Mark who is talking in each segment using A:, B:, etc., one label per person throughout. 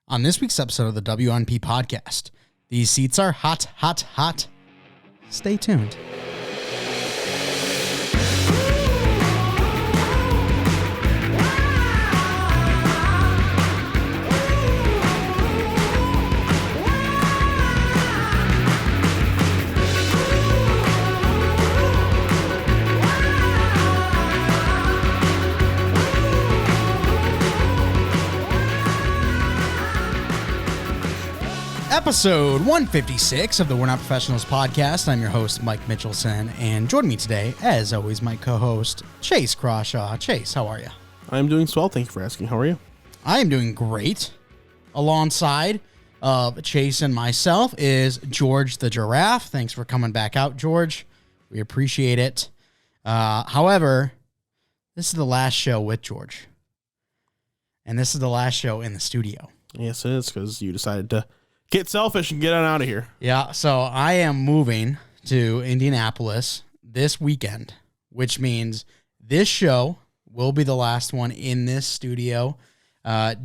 A: on this week's episode of the WNP podcast. These seats are hot, hot, hot. Stay tuned. Episode 156 of the We're Not Professionals podcast. I'm your host, Mike Mitchelson, and joining me today, as always, my co-host, Chase Crawshaw. Chase, how are you?
B: I'm doing swell. Thank you for asking. How are you?
A: I am doing great. Alongside of Chase and myself is George the Giraffe. Thanks for coming back out, George. We appreciate it. However, this is the last show with George. And this is the last show in the studio.
B: Yes, it is, because you decided to get selfish and get on out of here.
A: Yeah, so I am moving to Indianapolis this weekend, which means this show will be the last one in this studio.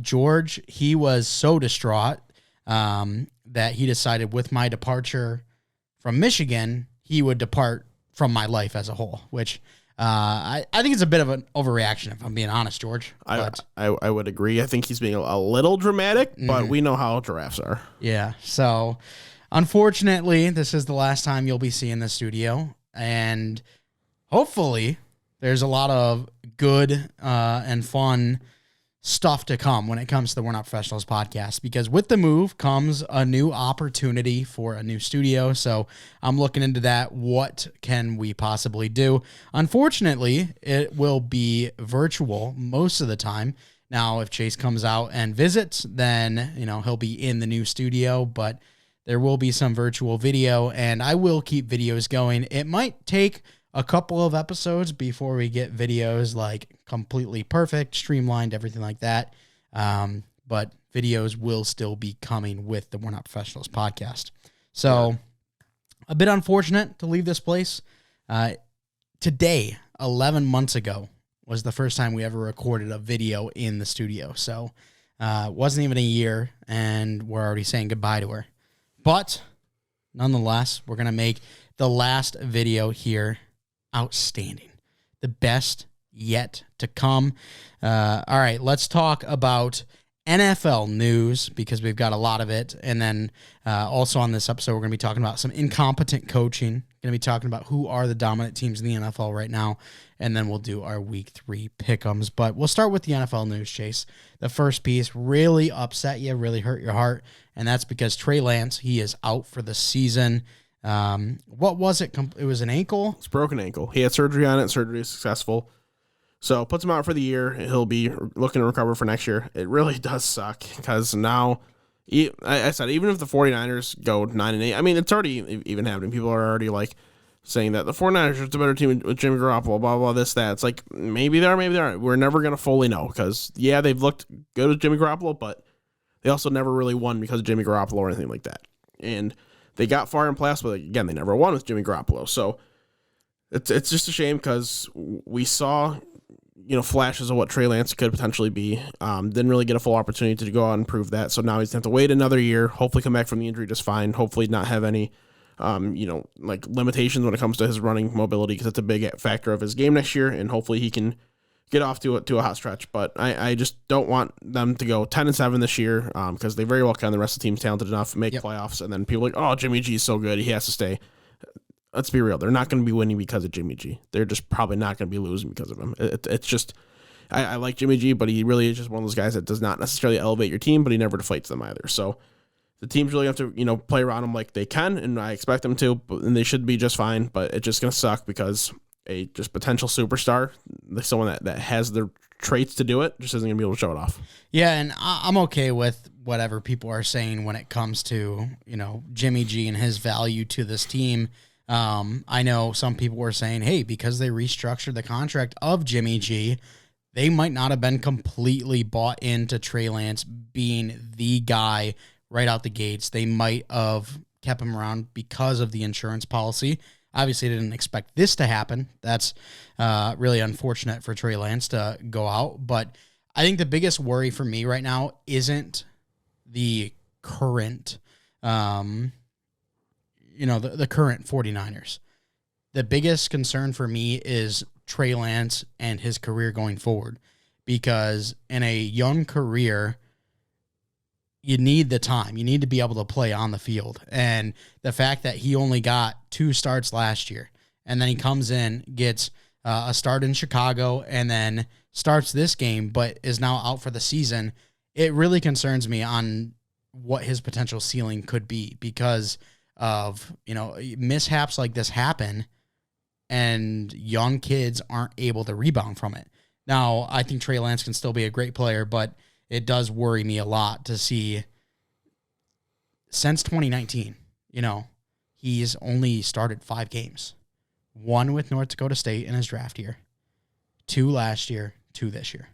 A: George, he was so distraught that he decided with my departure from Michigan, he would depart from my life as a whole, which I think it's a bit of an overreaction, if I'm being honest, George.
B: I would agree. I think he's being a little dramatic, but we know how giraffes are.
A: Yeah, so unfortunately, this is the last time you'll be seeing the studio, and hopefully there's a lot of good and fun stuff to come when it comes to the We're Not Professionals podcast, because with the move comes a new opportunity for a new studio. So I'm looking into that. What can we possibly do? Unfortunately, it will be virtual most of the time. Now, if Chase comes out and visits, then, he'll be in the new studio, but there will be some virtual video, and I will keep videos going. It might take a couple of episodes before we get videos like completely perfect, streamlined, everything like that. But videos will still be coming with the We're Not Professionals podcast. So a bit unfortunate to leave this place. Today, 11 months ago, was the first time we ever recorded a video in the studio. So it wasn't even a year, and we're already saying goodbye to her. But nonetheless, we're going to make the last video here outstanding. The best yet to come. All right, let's talk about NFL news, because we've got a lot of it. And then also on this episode, we're going to be talking about some incompetent coaching. Going to be talking about who are the dominant teams in the NFL right now. And then we'll do our week 3 pick'ems. But we'll start with the NFL news, Chase. The first piece really upset you, really hurt your heart. And that's because Trey Lance, he is out for the season. What was it? It was an ankle?
B: It's a broken ankle. He had surgery on it. Surgery is successful. So puts him out for the year. He'll be looking to recover for next year. It really does suck, because now, I said, even if the 49ers go 9-8, I mean, it's already even happening. People are already like saying that the 49ers are the better team with Jimmy Garoppolo, blah, blah, this, that. It's like, maybe they are, maybe they aren't. We're never going to fully know, because, yeah, they've looked good with Jimmy Garoppolo, but they also never really won because of Jimmy Garoppolo or anything like that. And they got far in playoffs, but again, they never won with Jimmy Garoppolo. So it's just a shame, because we saw, flashes of what Trey Lance could potentially be. Didn't really get a full opportunity to go out and prove that. So now he's going to have to wait another year, hopefully come back from the injury just fine, hopefully not have any, like limitations when it comes to his running mobility, because it's a big factor of his game next year, and hopefully he can get off to a hot stretch. But I just don't want them to go 10-7 this year, because they very well can. The rest of the team's talented enough, make playoffs, and then people are like, oh, Jimmy G is so good, he has to stay. Let's be real. They're not going to be winning because of Jimmy G. They're just probably not going to be losing because of him. It's just, I like Jimmy G, but he really is just one of those guys that does not necessarily elevate your team, but he never deflates them either. So the teams really have to, play around him like they can, and I expect them to, and they should be just fine. But it's just going to suck, because a just potential superstar, someone that has the traits to do it, just isn't going to be able to show it off.
A: Yeah, and I'm okay with whatever people are saying when it comes to, Jimmy G and his value to this team. I know some people were saying, hey, because they restructured the contract of Jimmy G, they might not have been completely bought into Trey Lance being the guy right out the gates. They might have kept him around because of the insurance policy. Obviously, they didn't expect this to happen. That's really unfortunate for Trey Lance to go out. But I think the biggest worry for me right now isn't the current, the current 49ers. The biggest concern for me is Trey Lance and his career going forward, because in a young career, you need the time. You need to be able to play on the field. And the fact that he only got 2 starts last year, and then he comes in, gets a start in Chicago, and then starts this game, but is now out for the season, it really concerns me on what his potential ceiling could be, because of, mishaps like this happen and young kids aren't able to rebound from it. Now, I think Trey Lance can still be a great player, but it does worry me a lot to see since 2019, he's only started 5 games. 1 with North Dakota State in his draft year, 2 last year, 2 this year.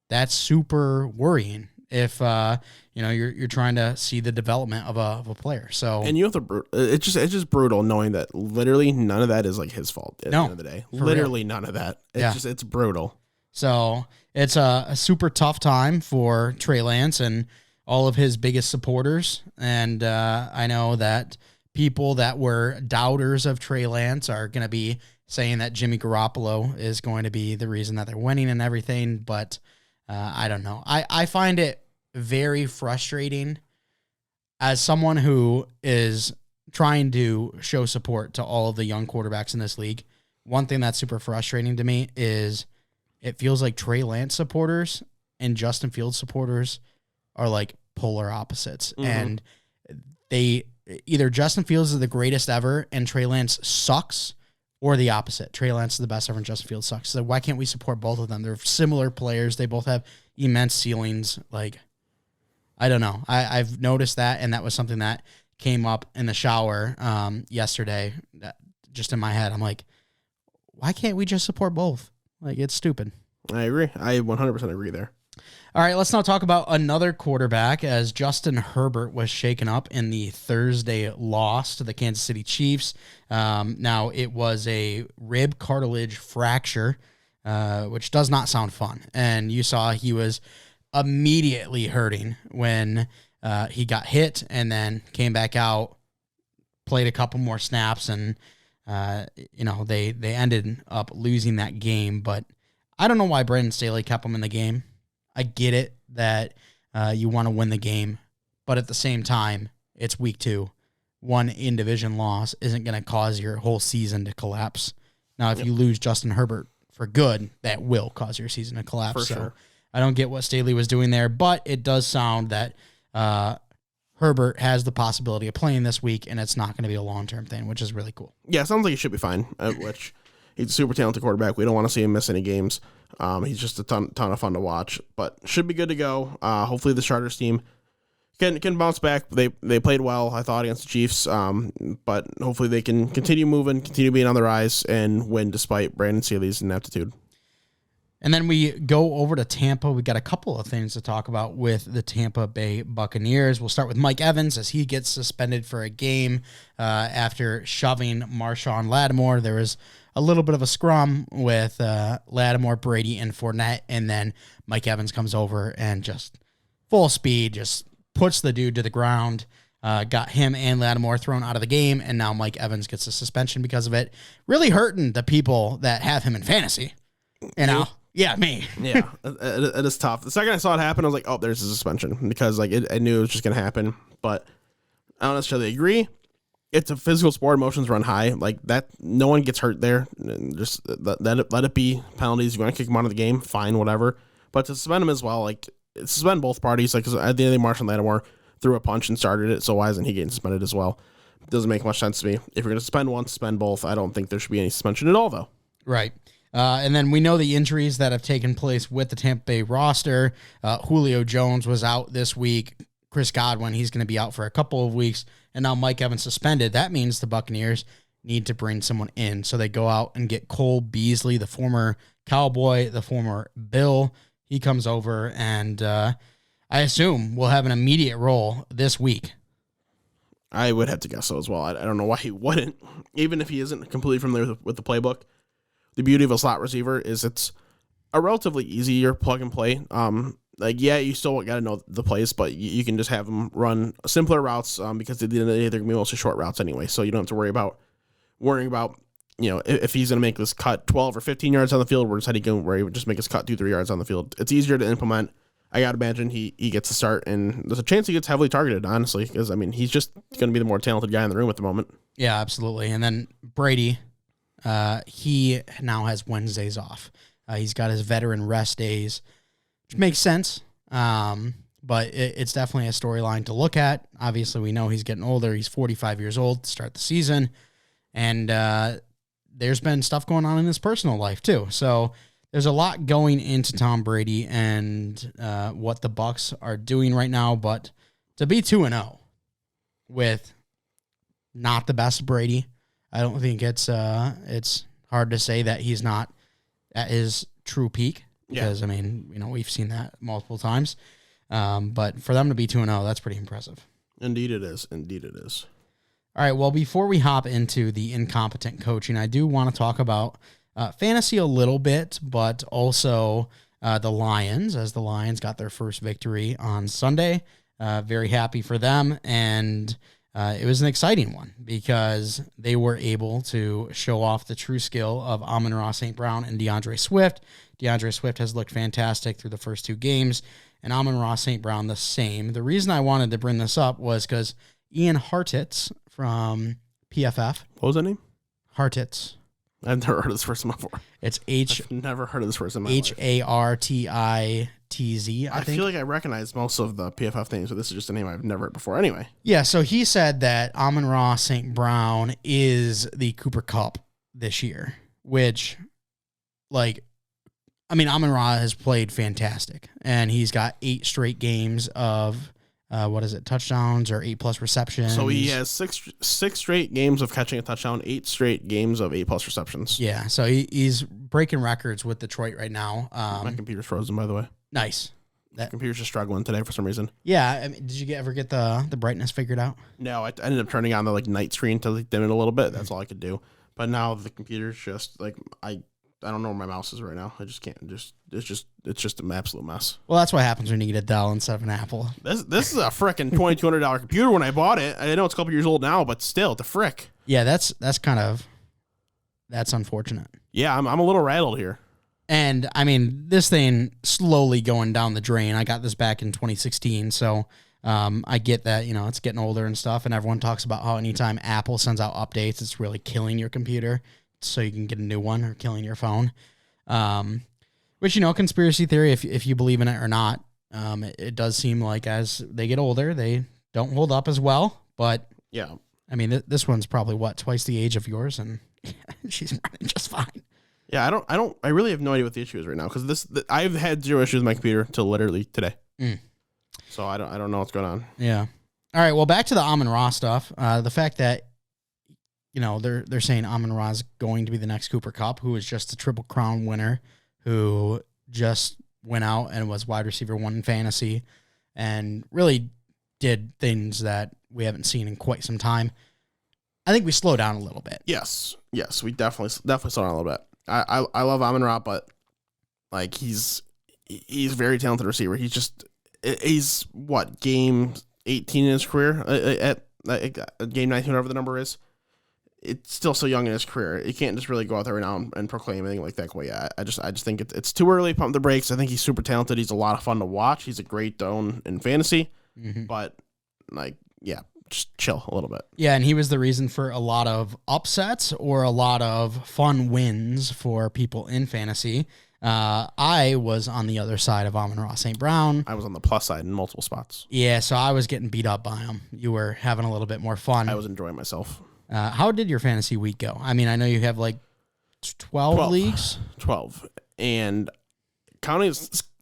A: That's super worrying if you're trying to see the development of a player. So,
B: and you have to, it's just brutal knowing that literally none of that is like his fault at the end of the day. Literally none of that. It's brutal.
A: So it's a super tough time for Trey Lance and all of his biggest supporters. And I know that people that were doubters of Trey Lance are going to be saying that Jimmy Garoppolo is going to be the reason that they're winning and everything. But I don't know. I find it very frustrating as someone who is trying to show support to all of the young quarterbacks in this league. One thing that's super frustrating to me is it feels like Trey Lance supporters and Justin Fields supporters are like polar opposites. Mm-hmm. And they either Justin Fields is the greatest ever and Trey Lance sucks, or the opposite. Trey Lance is the best ever and Justin Fields sucks. So why can't we support both of them? They're similar players. They both have immense ceilings. Like, I don't know. I've noticed that, and that was something that came up in the shower yesterday, just in my head. I'm like, why can't we just support both? Like, it's stupid.
B: I agree. I 100% agree there.
A: All right, let's now talk about another quarterback, as Justin Herbert was shaken up in the Thursday loss to the Kansas City Chiefs. Now, it was a rib cartilage fracture, which does not sound fun. And you saw he was immediately hurting when he got hit, and then came back out, played a couple more snaps, and they ended up losing that game. But I don't know why Brandon Staley kept him in the game. I get it that you want to win the game, but at the same time, it's week 2. One in-division loss isn't going to cause your whole season to collapse. Now, if you lose Justin Herbert for good, that will cause your season to collapse.
B: For sure.
A: I don't get what Staley was doing there, but it does sound that Herbert has the possibility of playing this week, and it's not going to be a long-term thing, which is really cool.
B: Yeah, it sounds like he should be fine, which he's a super talented quarterback. We don't want to see him miss any games. He's just a ton of fun to watch, but should be good to go. Hopefully the Chargers team can bounce back. They played well, I thought, against the Chiefs, but hopefully they can continue moving, continue being on the rise, and win despite Brandon Staley's ineptitude.
A: And then we go over to Tampa. We got a couple of things to talk about with the Tampa Bay Buccaneers. We'll start with Mike Evans as he gets suspended for a game after shoving Marshawn Lattimore. There was a little bit of a scrum with Lattimore, Brady, and Fournette, and then Mike Evans comes over and just full speed, just puts the dude to the ground, got him and Lattimore thrown out of the game, and now Mike Evans gets a suspension because of it. Really hurting the people that have him in fantasy. Yeah, me.
B: Yeah, it is tough. The second I saw it happen, I was like, oh, there's a suspension, because I knew it was just going to happen, but I don't necessarily agree. It's a physical sport. Emotions run high. Like that, no one gets hurt there. Just let it be penalties. You want to kick them out of the game, fine, whatever. But to suspend them as well, like suspend both parties. Like, 'cause at the end of the day, Marshawn Lattimore threw a punch and started it, so why isn't he getting suspended as well? It doesn't make much sense to me. If you're going to suspend one, suspend both. I don't think there should be any suspension at all, though.
A: Right. And then we know the injuries that have taken place with the Tampa Bay roster. Julio Jones was out this week. Chris Godwin, he's going to be out for a couple of weeks. And now Mike Evans suspended. That means the Buccaneers need to bring someone in. So they go out and get Cole Beasley, the former Cowboy, the former Bill. He comes over, and I assume will have an immediate role this week.
B: I would have to guess so as well. I don't know why he wouldn't, even if he isn't completely familiar with the playbook. The beauty of a slot receiver is it's a relatively easier plug and play like, yeah, you still got to know the plays, but you can just have them run simpler routes because at the end of the day, they're going to be mostly short routes anyway. So you don't have to worrying about, if he's going to make this cut 12 or 15 yards on the field, where he would just make his cut 2-3 yards on the field. It's easier to implement. I got to imagine he gets to start, and there's a chance he gets heavily targeted, honestly, because, I mean, he's just going to be the more talented guy in the room at the moment.
A: Yeah, absolutely. And then Brady, he now has Wednesdays off. He's got his veteran rest days, which makes sense. But it's definitely a storyline to look at. Obviously, we know he's getting older. He's 45 years old to start the season. And there's been stuff going on in his personal life, too. So there's a lot going into Tom Brady and what the Bucs are doing right now. But to be 2-0 with not the best Brady, I don't think it's hard to say that he's not at his true peak. Because, I mean, we've seen that multiple times. But for them to be 2-0, that's pretty impressive.
B: Indeed it is. Indeed it is.
A: All right, well, before we hop into the incompetent coaching, I do want to talk about fantasy a little bit, but also the Lions, as the Lions got their first victory on Sunday. Very happy for them, and it was an exciting one because they were able to show off the true skill of Amon-Ra St. Brown and DeAndre Swift. DeAndre Swift has looked fantastic through the first 2 games, and Amon-Ra St. Brown the same. The reason I wanted to bring this up was because Ian Hartitz from PFF.
B: What was that name?
A: Hartitz.
B: I've never heard of this person before.
A: I've
B: never heard of this person in my life.
A: Hartitz, I think.
B: Feel like I recognize most of the PFF names, but this is just a name I've never heard before. Anyway.
A: Yeah, so he said that Amon-Ra St. Brown is the Cooper Kupp this year, which, Amon-Ra has played fantastic, and he's got 8 straight games of touchdowns or 8+ receptions.
B: So he has six straight games of catching a touchdown, 8 straight games of 8+ receptions.
A: Yeah, so he's breaking records with Detroit right now.
B: My computer's frozen, by the way.
A: Nice.
B: The computer's just struggling today for some reason.
A: Yeah, did you ever get the brightness figured out?
B: No, I ended up turning on the night screen to dim it a little bit. That's all I could do. But now the computer's just I don't know where my mouse is right now. I just can't. It's just an absolute mess.
A: Well, that's what happens when you get a Dell instead of an Apple.
B: This is a frickin' $2,200 computer when I bought it. I know it's a couple years old now, but still, the frick.
A: Yeah, that's unfortunate.
B: Yeah, I'm a little rattled here.
A: And this thing slowly going down the drain. I got this back in 2016, so I get that it's getting older and stuff. And everyone talks about how anytime Apple sends out updates, it's really killing your computer, so you can get a new one, or killing your phone. Which, conspiracy theory, if you believe in it or not, it does seem like as they get older, they don't hold up as well. But
B: yeah,
A: this one's probably twice the age of yours, and she's running just fine.
B: Yeah, I really have no idea what the issue is right now, because I've had 0 issues with my computer till literally today. So I don't know what's going on.
A: Yeah. All right. Well, back to the Amon-Ra stuff. The fact that they're saying Amon-Ra is going to be the next Cooper Kupp, who is just a Triple Crown winner, who just went out and was wide receiver 1 in fantasy, and really did things that we haven't seen in quite some time. I think we slow down a little bit.
B: Yes, we definitely slow down a little bit. I love Amon-Ra, but he's very talented receiver. He's what, game 18 in his career at game 19, whatever the number is. It's still so young in his career. You can't just really go out there right now and proclaim anything like that. I just think it's too early to pump the brakes. I think he's super talented. He's a lot of fun to watch. He's a great own in fantasy, but just chill a little bit.
A: Yeah, and he was the reason for a lot of upsets or a lot of fun wins for people in fantasy. I was on the other side of Amon-Ra St. Brown.
B: I was on the plus side in multiple spots.
A: Yeah, so I was getting beat up by him. You were having a little bit more fun.
B: I was enjoying myself.
A: How did your fantasy week go? I know you have 12 leagues.
B: 12. And counting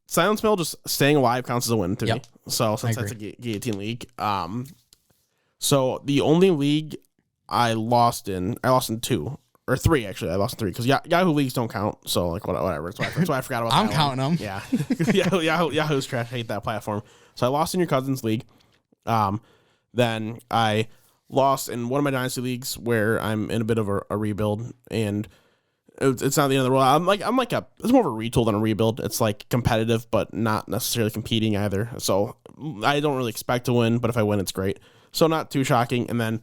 B: Silent Spell, just staying alive counts as a win to me. So since that's a guillotine league. So the only league I lost in 2 or 3 actually. I lost in 3 because Yahoo leagues don't count. So whatever. That's why I forgot about that.
A: I'm counting them.
B: Yeah. Yahoo's trash. I hate that platform. So I lost in your cousin's league. Then I lost in one of my dynasty leagues where I'm in a bit of a rebuild, and It's not the end of the world. It's more of a retool than a rebuild. It's like competitive, but not necessarily competing either. So I don't really expect to win, but if I win, it's great. So not too shocking. And then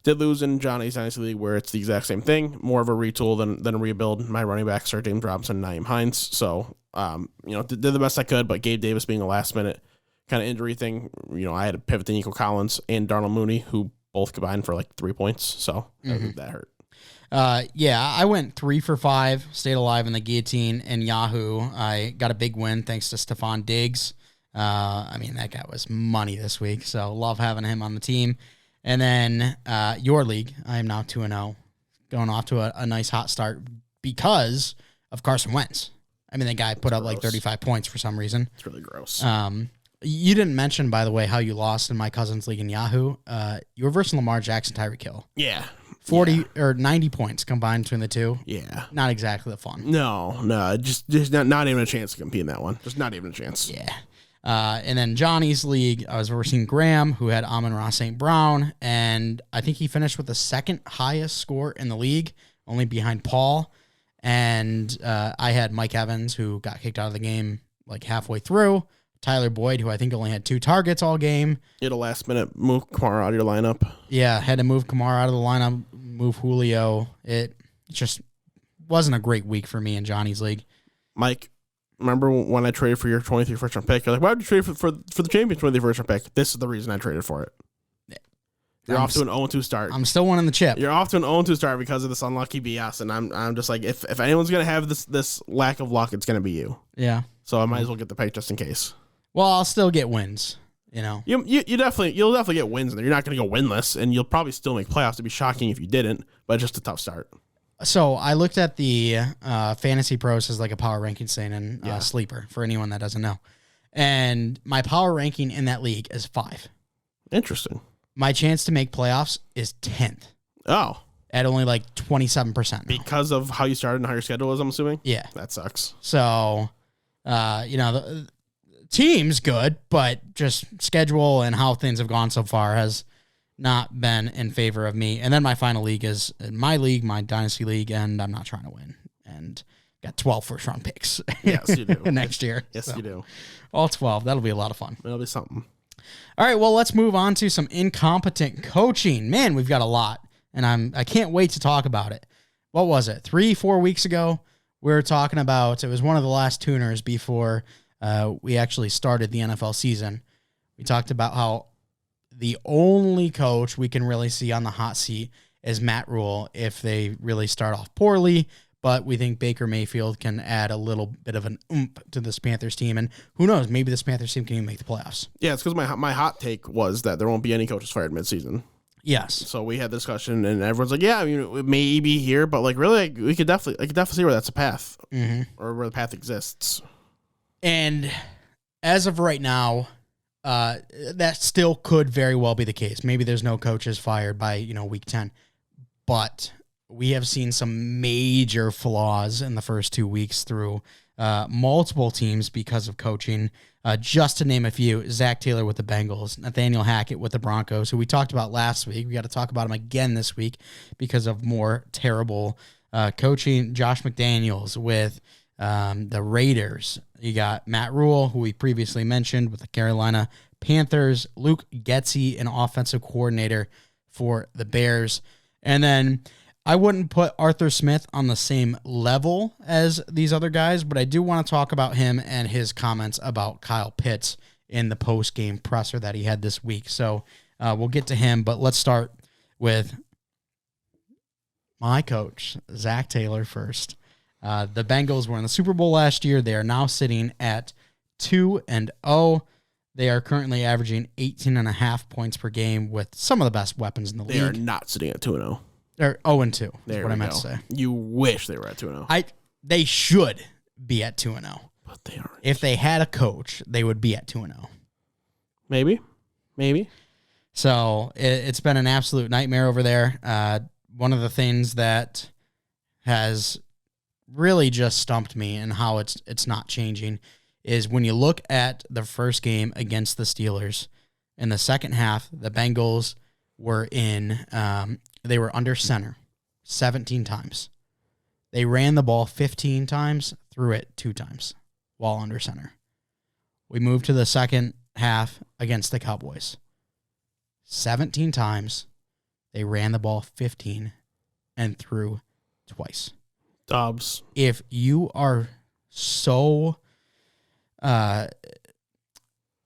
B: did lose in Johnny's Dynasty League, where it's the exact same thing, more of a retool than a rebuild. My running backs are James Robinson and Naeem Hines. So, did the best I could, but Gabe Davis being a last minute kind of injury thing, I had to pivot to Nico Collins and Darnell Mooney, who both combined for like 3 points. So that hurt.
A: I went 3 for 5, stayed alive in the guillotine and Yahoo. I got a big win thanks to Stephon Diggs. That guy was money this week, so love having him on the team. And then your league, I am now 2-0, going off to a nice hot start because of Carson Wentz. The guy put up like 35 points for some reason.
B: It's really gross.
A: You didn't mention, by the way, how you lost in my cousin's league in Yahoo. You were versus Lamar Jackson, Tyreek Hill.
B: Yeah.
A: 40 or 90 points combined between the two.
B: Yeah.
A: Not exactly the fun.
B: No, just not even a chance to compete in that one. Just not even a chance.
A: Yeah. And then Johnny's league, I was versing Graham, who had Amon-Ra St. Brown, and I think he finished with the second highest score in the league, only behind Paul. And I had Mike Evans, who got kicked out of the game like halfway through. Tyler Boyd, who I think only had 2 targets all game.
B: You had a last minute move Kamara out of your lineup.
A: Yeah, had to move Kamara out of the lineup, move Julio. It just wasn't a great week for me in Johnny's league.
B: Mike, remember when I traded for your 23 first round pick? You're like, why would you trade for the champion 23 first round pick? This is the reason I traded for it. You're off to an 0-2 start.
A: I'm still winning the chip.
B: You're off to an 0-2 start because of this unlucky BS, and I'm just like, if anyone's gonna have this lack of luck, it's gonna be you.
A: Yeah.
B: So I might as well get the pick just in case.
A: Well, I'll still get wins.
B: You'll definitely get wins in there. You're not gonna go winless, and you'll probably still make playoffs. It'd be shocking if you didn't, but just a tough start.
A: So I looked at the Fantasy Pros as like a power ranking thing and sleeper for anyone that doesn't know, and my power ranking in that league is 5.
B: Interesting.
A: My chance to make playoffs is 10th.
B: Oh.
A: At only like 27%.
B: Because of how you started and how your schedule is, I'm assuming?
A: Yeah.
B: That sucks.
A: So, the team's good, but just schedule and how things have gone so far has not been in favor of me. And then my final league is my league, my Dynasty League, and I'm not trying to win. And got 12 first-round picks.
B: Yes, you do.
A: Next year.
B: Yes, you do.
A: All 12. That'll be a lot of fun.
B: That'll be something.
A: All right, well, let's move on to some incompetent coaching. Man, we've got a lot, and I can't wait to talk about it. What was it? 3-4 weeks ago, we were talking about, it was one of the last tuners before we actually started the NFL season. We talked about how the only coach we can really see on the hot seat is Matt Rule if they really start off poorly, but we think Baker Mayfield can add a little bit of an oomph to this Panthers team. And who knows, maybe this Panthers team can even make the playoffs.
B: Yeah, it's because my hot take was that there won't be any coaches fired midseason.
A: Yes.
B: So we had this discussion, and everyone's like, yeah, it may be here, but like really, I could definitely see where that's a path, or where the path exists.
A: And as of right now, that still could very well be the case. Maybe there's no coaches fired by, week 10. But we have seen some major flaws in the first 2 weeks through multiple teams because of coaching. Just to name a few, Zach Taylor with the Bengals, Nathaniel Hackett with the Broncos, who we talked about last week. We got to talk about him again this week because of more terrible coaching. Josh McDaniels with the Raiders. You got Matt Rule, who we previously mentioned, with the Carolina Panthers. Luke Getsy, an offensive coordinator for the Bears. And then I wouldn't put Arthur Smith on the same level as these other guys, but I do want to talk about him and his comments about Kyle Pitts in the post-game presser that he had this week. So we'll get to him, but let's start with my coach, Zach Taylor, first. The Bengals were in the Super Bowl last year. They are now sitting at 2-0. They are currently averaging 18.5 points per game with some of the best weapons in the league.
B: They are not sitting at 2-0.
A: They're 0-2.
B: There
A: is what I meant to say.
B: You wish they were at 2-0.
A: They should be at 2-0.
B: But they aren't.
A: If they had a coach, they would be at 2-0.
B: Maybe.
A: So it's been an absolute nightmare over there. One of the things that has really just stumped me and how it's not changing is when you look at the first game against the Steelers, in the second half, the Bengals were they were under center 17 times. They ran the ball 15 times, threw it 2 times while under center. We moved to the second half against the Cowboys. 17 times, they ran the ball 15 and threw twice.
B: Dobbs.
A: If you are so, what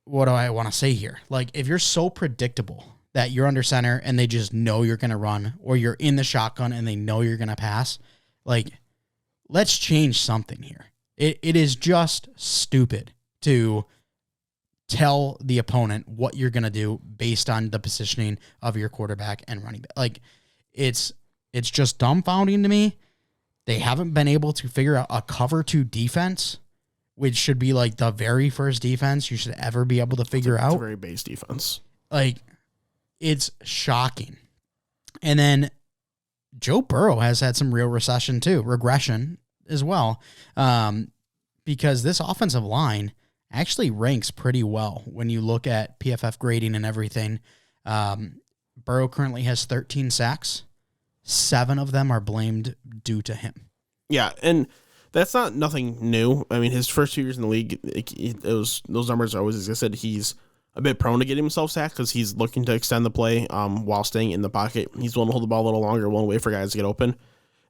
A: do I want to say here? Like, if you're so predictable that you're under center and they just know you're going to run, or you're in the shotgun and they know you're going to pass, like, let's change something here. It is just stupid to tell the opponent what you're going to do based on the positioning of your quarterback and running back. Like, it's just dumbfounding to me. They haven't been able to figure out a cover 2 defense, which should be like the very first defense you should ever be able to figure out.
B: It's a very base defense.
A: Like, it's shocking. And then Joe Burrow has had some real regression as well, because this offensive line actually ranks pretty well when you look at PFF grading and everything. Burrow currently has 13 sacks. 7 of them are blamed due to him.
B: Yeah, and that's not nothing new. I mean, his first 2 years in the league, those numbers are always existed. He's a bit prone to getting himself sacked because he's looking to extend the play while staying in the pocket. He's willing to hold the ball a little longer, willing to wait for guys to get open.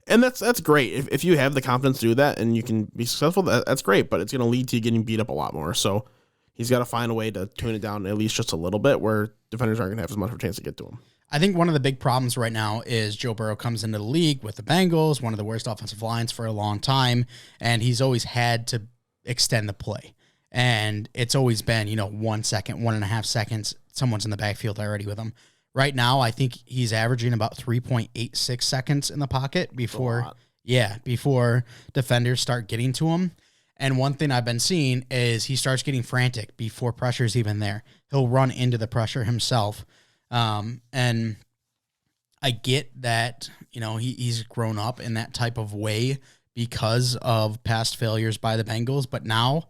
B: And that's great. If you have the confidence to do that and you can be successful, that's great, but it's going to lead to you getting beat up a lot more. So he's got to find a way to tune it down at least just a little bit where defenders aren't going to have as much of a chance to get to him.
A: I think one of the big problems right now is Joe Burrow comes into the league with the Bengals, one of the worst offensive lines for a long time, and he's always had to extend the play. And it's always been, 1 second, 1.5 seconds, someone's in the backfield already with him. Right now, I think he's averaging about 3.86 seconds in the pocket before defenders start getting to him. And one thing I've been seeing is he starts getting frantic before pressure's even there. He'll run into the pressure himself. And I get that, he's grown up in that type of way because of past failures by the Bengals, but now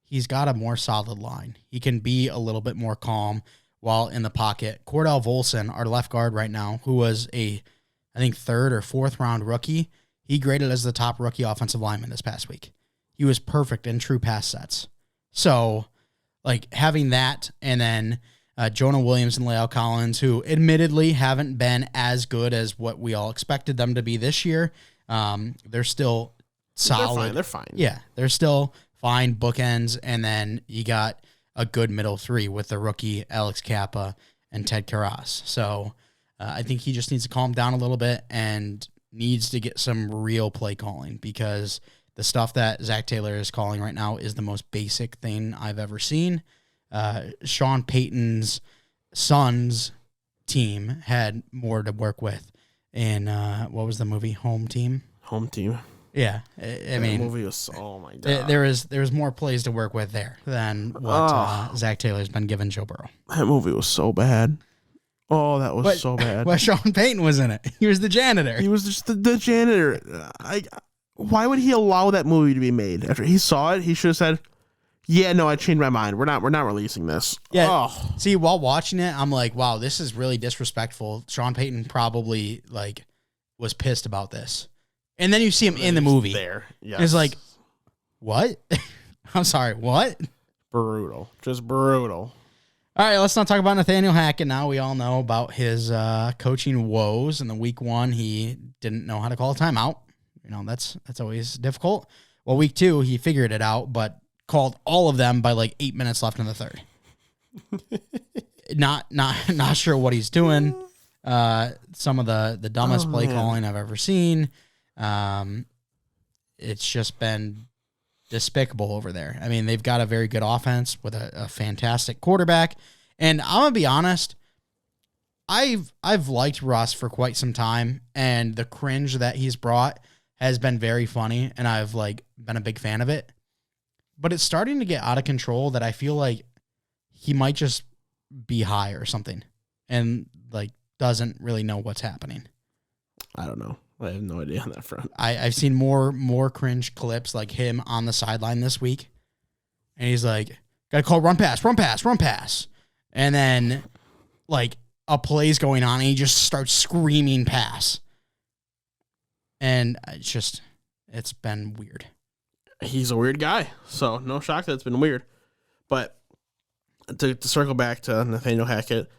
A: he's got a more solid line. He can be a little bit more calm while in the pocket. Cordell Volson, our left guard right now, who was I think 3rd or 4th round rookie, he graded as the top rookie offensive lineman this past week. He was perfect in true pass sets. So, like, having that, and then Jonah Williams and La'el Collins, who admittedly haven't been as good as what we all expected them to be this year. They're still solid.
B: They're fine.
A: Yeah, they're still fine bookends. And then you got a good middle 3 with the rookie Alex Kappa and Ted Karras. So I think he just needs to calm down a little bit and needs to get some real play calling, because the stuff that Zach Taylor is calling right now is the most basic thing I've ever seen. Sean Payton's son's team had more to work with in, what was the movie? Home Team?
B: Home Team.
A: Yeah. I mean,
B: the movie was, oh my God.
A: There was more plays to work with there than what Zach Taylor's been given Joe Burrow.
B: That movie was so bad. Oh, that was so bad.
A: Well, Sean Payton was in it. He was the janitor.
B: He was just the janitor. Why would he allow that movie to be made? After he saw it, he should have said, yeah, no, I changed my mind. We're not releasing this.
A: Yeah.
B: Oh.
A: See, while watching it, I'm like, wow, this is really disrespectful. Sean Payton probably was pissed about this. And then you see him in the movie.
B: There. Yes.
A: It's like, what? I'm sorry, what?
B: Brutal. Just brutal.
A: All right, let's not talk about Nathaniel Hackett now. We all know about his coaching woes. In the week 1, he didn't know how to call a timeout. That's always difficult. Well, week 2, he figured it out, but called all of them by 8 minutes left in the third. Not sure what he's doing. Some of the dumbest play calling I've ever seen. It's just been despicable over there. I mean, they've got a very good offense with a fantastic quarterback. And I'm gonna be honest, I've liked Russ for quite some time, and the cringe that he's brought has been very funny, and I've been a big fan of it. But it's starting to get out of control that I feel like he might just be high or something and doesn't really know what's happening.
B: I don't know. I have no idea on that front.
A: I've seen more cringe clips like him on the sideline this week. And he's like, gotta call run pass. And then a play's going on and he just starts screaming pass. And it's just, It's been weird.
B: He's a weird guy, so no shock that it's been weird. But to circle back to Nathaniel Hackett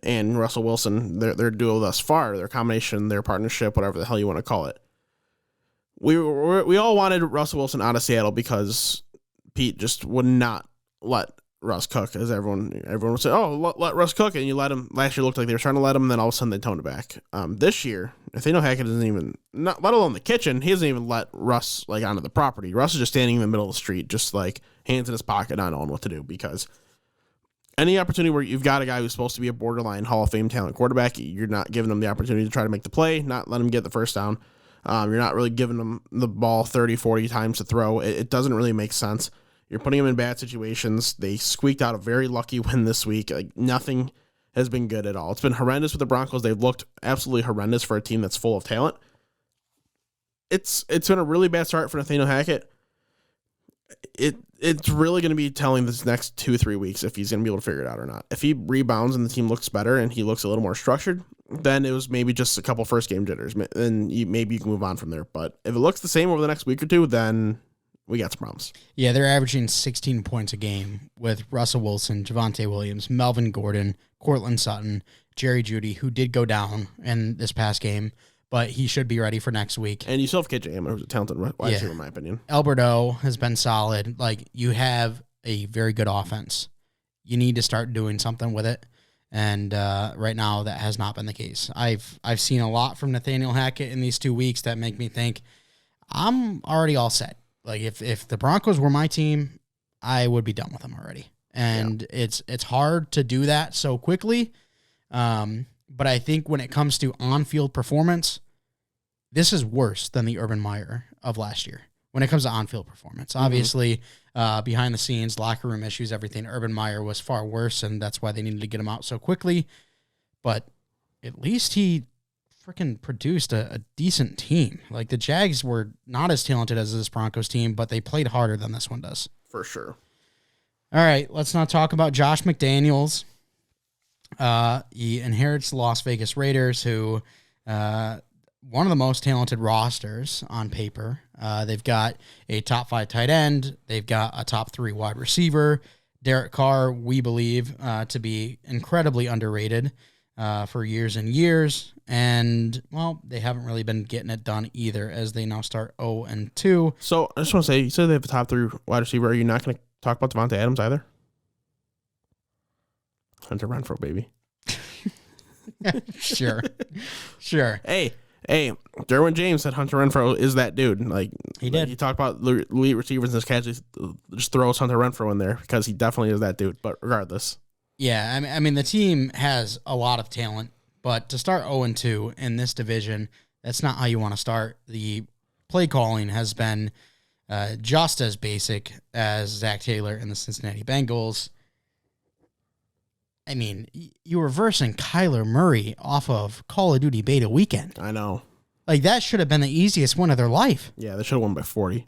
B: and Russell Wilson, their duo thus far, their combination, their partnership, whatever the hell you want to call it. We all wanted Russell Wilson out of Seattle because Pete just would not let Russ cook, as everyone would say, oh, let Russ cook, and you let him. Last year looked like they were trying to let him, and then all of a sudden they toned it back. This year, Nathaniel Hackett doesn't even, not let alone the kitchen, he doesn't even let Russ like onto the property. Russ is just standing in the middle of the street, just like hands in his pocket, not knowing what to do, because any opportunity where you've got a guy who's supposed to be a borderline Hall of Fame talent quarterback, you're not giving him the opportunity to try to make the play, not let him get the first down. You're not really giving him the ball 30, 40 times to throw. It doesn't really make sense. You're putting him in bad situations. They squeaked out a very lucky win this week. Like, nothing has been good at all. It's been horrendous with the Broncos. They've looked absolutely horrendous for a team that's full of talent. It's been a really bad start for Nathaniel Hackett. It's really going to be telling this next 2-3 weeks if he's going to be able to figure it out or not. If he rebounds and the team looks better and he looks a little more structured, then it was maybe just a couple first game jitters. Then maybe you can move on from there. But if it looks the same over the next week or two, then we got some problems.
A: Yeah, they're averaging 16 points a game with Russell Wilson, Javonte Williams, Melvin Gordon, Cortland Sutton, Jerry Jeudy, who did go down in this past game, but he should be ready for next week.
B: And you still have KJ, who's a talented wide receiver, in my opinion.
A: Alberto has been solid. Like, you have a very good offense. You need to start doing something with it. And right now, that has not been the case. I've seen a lot from Nathaniel Hackett in these 2 weeks that make me think I'm already all set. Like, if the Broncos were my team, I would be done with them already. And it's hard to do that so quickly. But I think when it comes to on-field performance, this is worse than the Urban Meyer of last year when it comes to on-field performance. Obviously, behind the scenes, locker room issues, everything, Urban Meyer was far worse, and that's why they needed to get him out so quickly. But at least he freaking produced a decent team. Like, the Jags were not as talented as this Broncos team, but they played harder than this one does.
B: For sure.
A: All right, let's not talk about Josh McDaniels. He inherits the Las Vegas Raiders, who one of the most talented rosters on paper. They've got a top 5 tight end. They've got a top 3 wide receiver. Derek Carr, we believe, to be incredibly underrated for years and years. And, well, they haven't really been getting it done either, as they now start 0-2.
B: So I just want to say, you said they have a top 3 wide receiver. Are you not going to talk about Devontae Adams either? Hunter Renfrow, baby.
A: Sure.
B: Hey, Derwin James said Hunter Renfrow is that dude. Like,
A: he did.
B: He talked about elite receivers in this catch. Just throws Hunter Renfrow in there because he definitely is that dude. But regardless.
A: Yeah, I mean, the team has a lot of talent, but to start 0-2 in this division, that's not how you want to start. The play calling has been just as basic as Zach Taylor and the Cincinnati Bengals. I mean, you were versing Kyler Murray off of Call of Duty beta weekend.
B: I know.
A: Like, that should have been the easiest win of their life.
B: Yeah, they should have won by 40.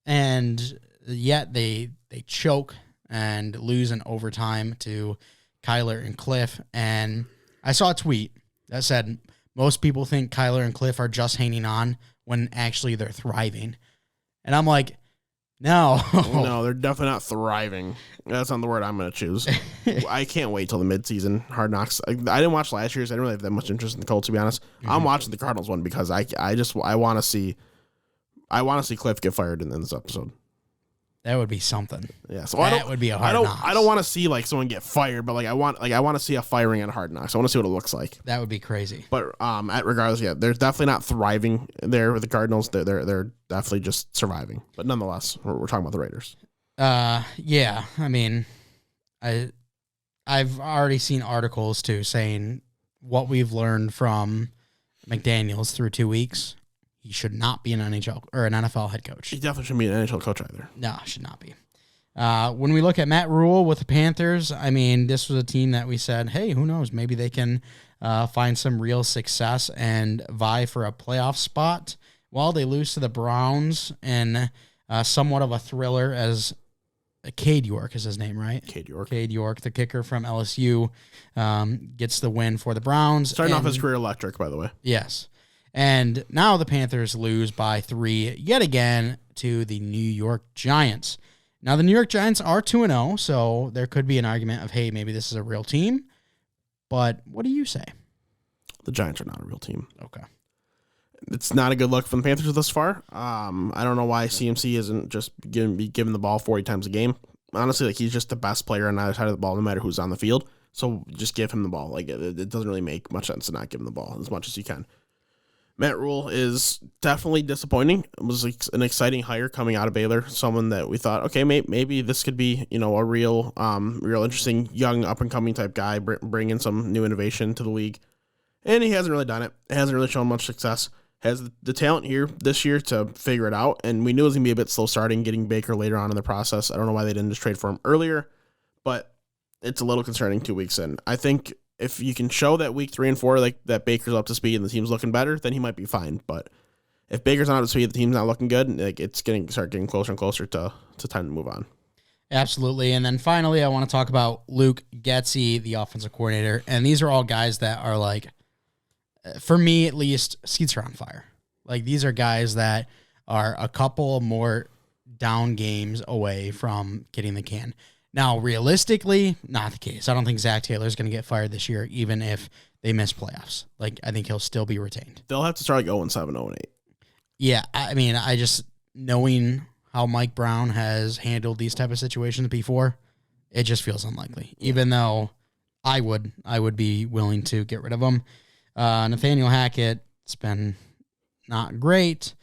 A: And yet they choke and lose in overtime to Kyler and Cliff. And I saw a tweet that said most people think Kyler and Cliff are just hanging on when actually they're thriving. And I'm like, no.
B: No, they're definitely not thriving. That's not the word I'm going to choose. I can't wait till the midseason Hard Knocks. I didn't watch last year's. I didn't really have that much interest in the Colts, to be honest. Mm-hmm. I'm watching the Cardinals one because I want to see Cliff get fired in this episode.
A: That would be something.
B: Yeah, so
A: that would be a Hard Knocks.
B: I don't want to see like someone get fired, but I want to see a firing on Hard Knocks. I want to see what it looks like.
A: That would be crazy.
B: But regardless, yeah, they're definitely not thriving there with the Cardinals. They're definitely just surviving. But nonetheless, we're talking about the Raiders.
A: Yeah. I mean, I've already seen articles too saying what we've learned from McDaniels through 2 weeks. He should not be an NHL or an NFL head coach.
B: He definitely shouldn't be an NHL coach either.
A: No, should not be. When we look at Matt Rule with the Panthers, I mean, this was a team that we said, hey, who knows? Maybe they can find some real success and vie for a playoff spot. Well, they lose to the Browns in somewhat of a thriller, as Cade York is his name, right?
B: Cade York,
A: the kicker from LSU, gets the win for the Browns.
B: Starting off his career electric, by the way.
A: Yes. And now the Panthers lose by 3 yet again to the New York Giants. Now, the New York Giants are 2-0, so there could be an argument of, hey, maybe this is a real team. But what do you say?
B: The Giants are not a real team.
A: Okay.
B: It's not a good look for the Panthers thus far. I don't know why CMC isn't just given the ball 40 times a game. Honestly, like, he's just the best player on either side of the ball, no matter who's on the field. So just give him the ball. Like, it doesn't really make much sense to not give him the ball as much as you can. Matt Rule is definitely disappointing. It was an exciting hire coming out of Baylor. Someone that we thought, okay, maybe this could be, a real interesting young up and coming type guy, bringing some new innovation to the league. And he hasn't really done it. Hasn't really shown much success. Has the talent here this year to figure it out. And we knew it was going to be a bit slow starting, getting Baker later on in the process. I don't know why they didn't just trade for him earlier, but it's a little concerning 2 weeks in. I think if you can show that week 3 and 4, like that Baker's up to speed and the team's looking better, then he might be fine. But if Baker's not up to speed, the team's not looking good, like, it's start getting closer and closer to time to move on.
A: Absolutely. And then finally, I want to talk about Luke Getsy, the offensive coordinator. And these are all guys that are, like, for me at least, seats are on fire. Like, these are guys that are a couple more down games away from getting the can. Now, realistically, not the case. I don't think Zach Taylor's going to get fired this year, even if they miss playoffs. Like, I think he'll still be retained.
B: They'll have to start like 0-7, 0-8.
A: Yeah, I mean, I just, knowing how Mike Brown has handled these type of situations before, it just feels unlikely. Even though I would be willing to get rid of him. Nathaniel Hackett's been not great.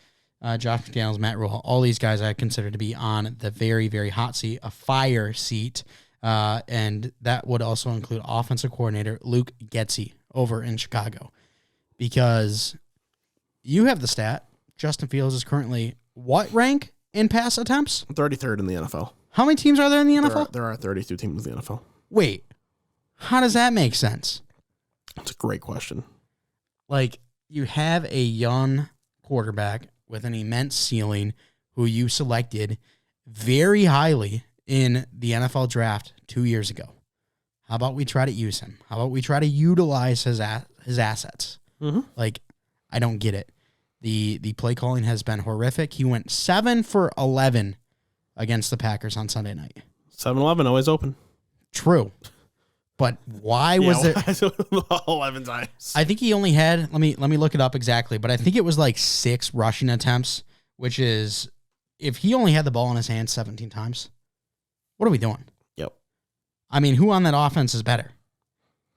A: Josh McDaniels, Matt Rule, all these guys I consider to be on the very, very hot seat, a fire seat. And that would also include offensive coordinator Luke Getsy over in Chicago. Because you have the stat, Justin Fields is currently what rank in pass attempts?
B: 33rd in the NFL.
A: How many teams are there in the NFL?
B: There are 32 teams in the NFL.
A: Wait, how does that make sense?
B: That's a great question.
A: Like, you have a young quarterback with an immense ceiling who you selected very highly in the NFL draft 2 years ago. How about we try to use him? How about we try to utilize his assets?
B: Mm-hmm.
A: Like, I don't get it. The play calling has been horrific. He went 7 for 11 against the Packers on Sunday night.
B: 7-11, always open.
A: True. But why was it
B: 11 times?
A: I think he only had, let me look it up exactly, but I think it was like 6 rushing attempts, which is, if he only had the ball in his hands 17 times, what are we doing?
B: Yep.
A: I mean, who on that offense is better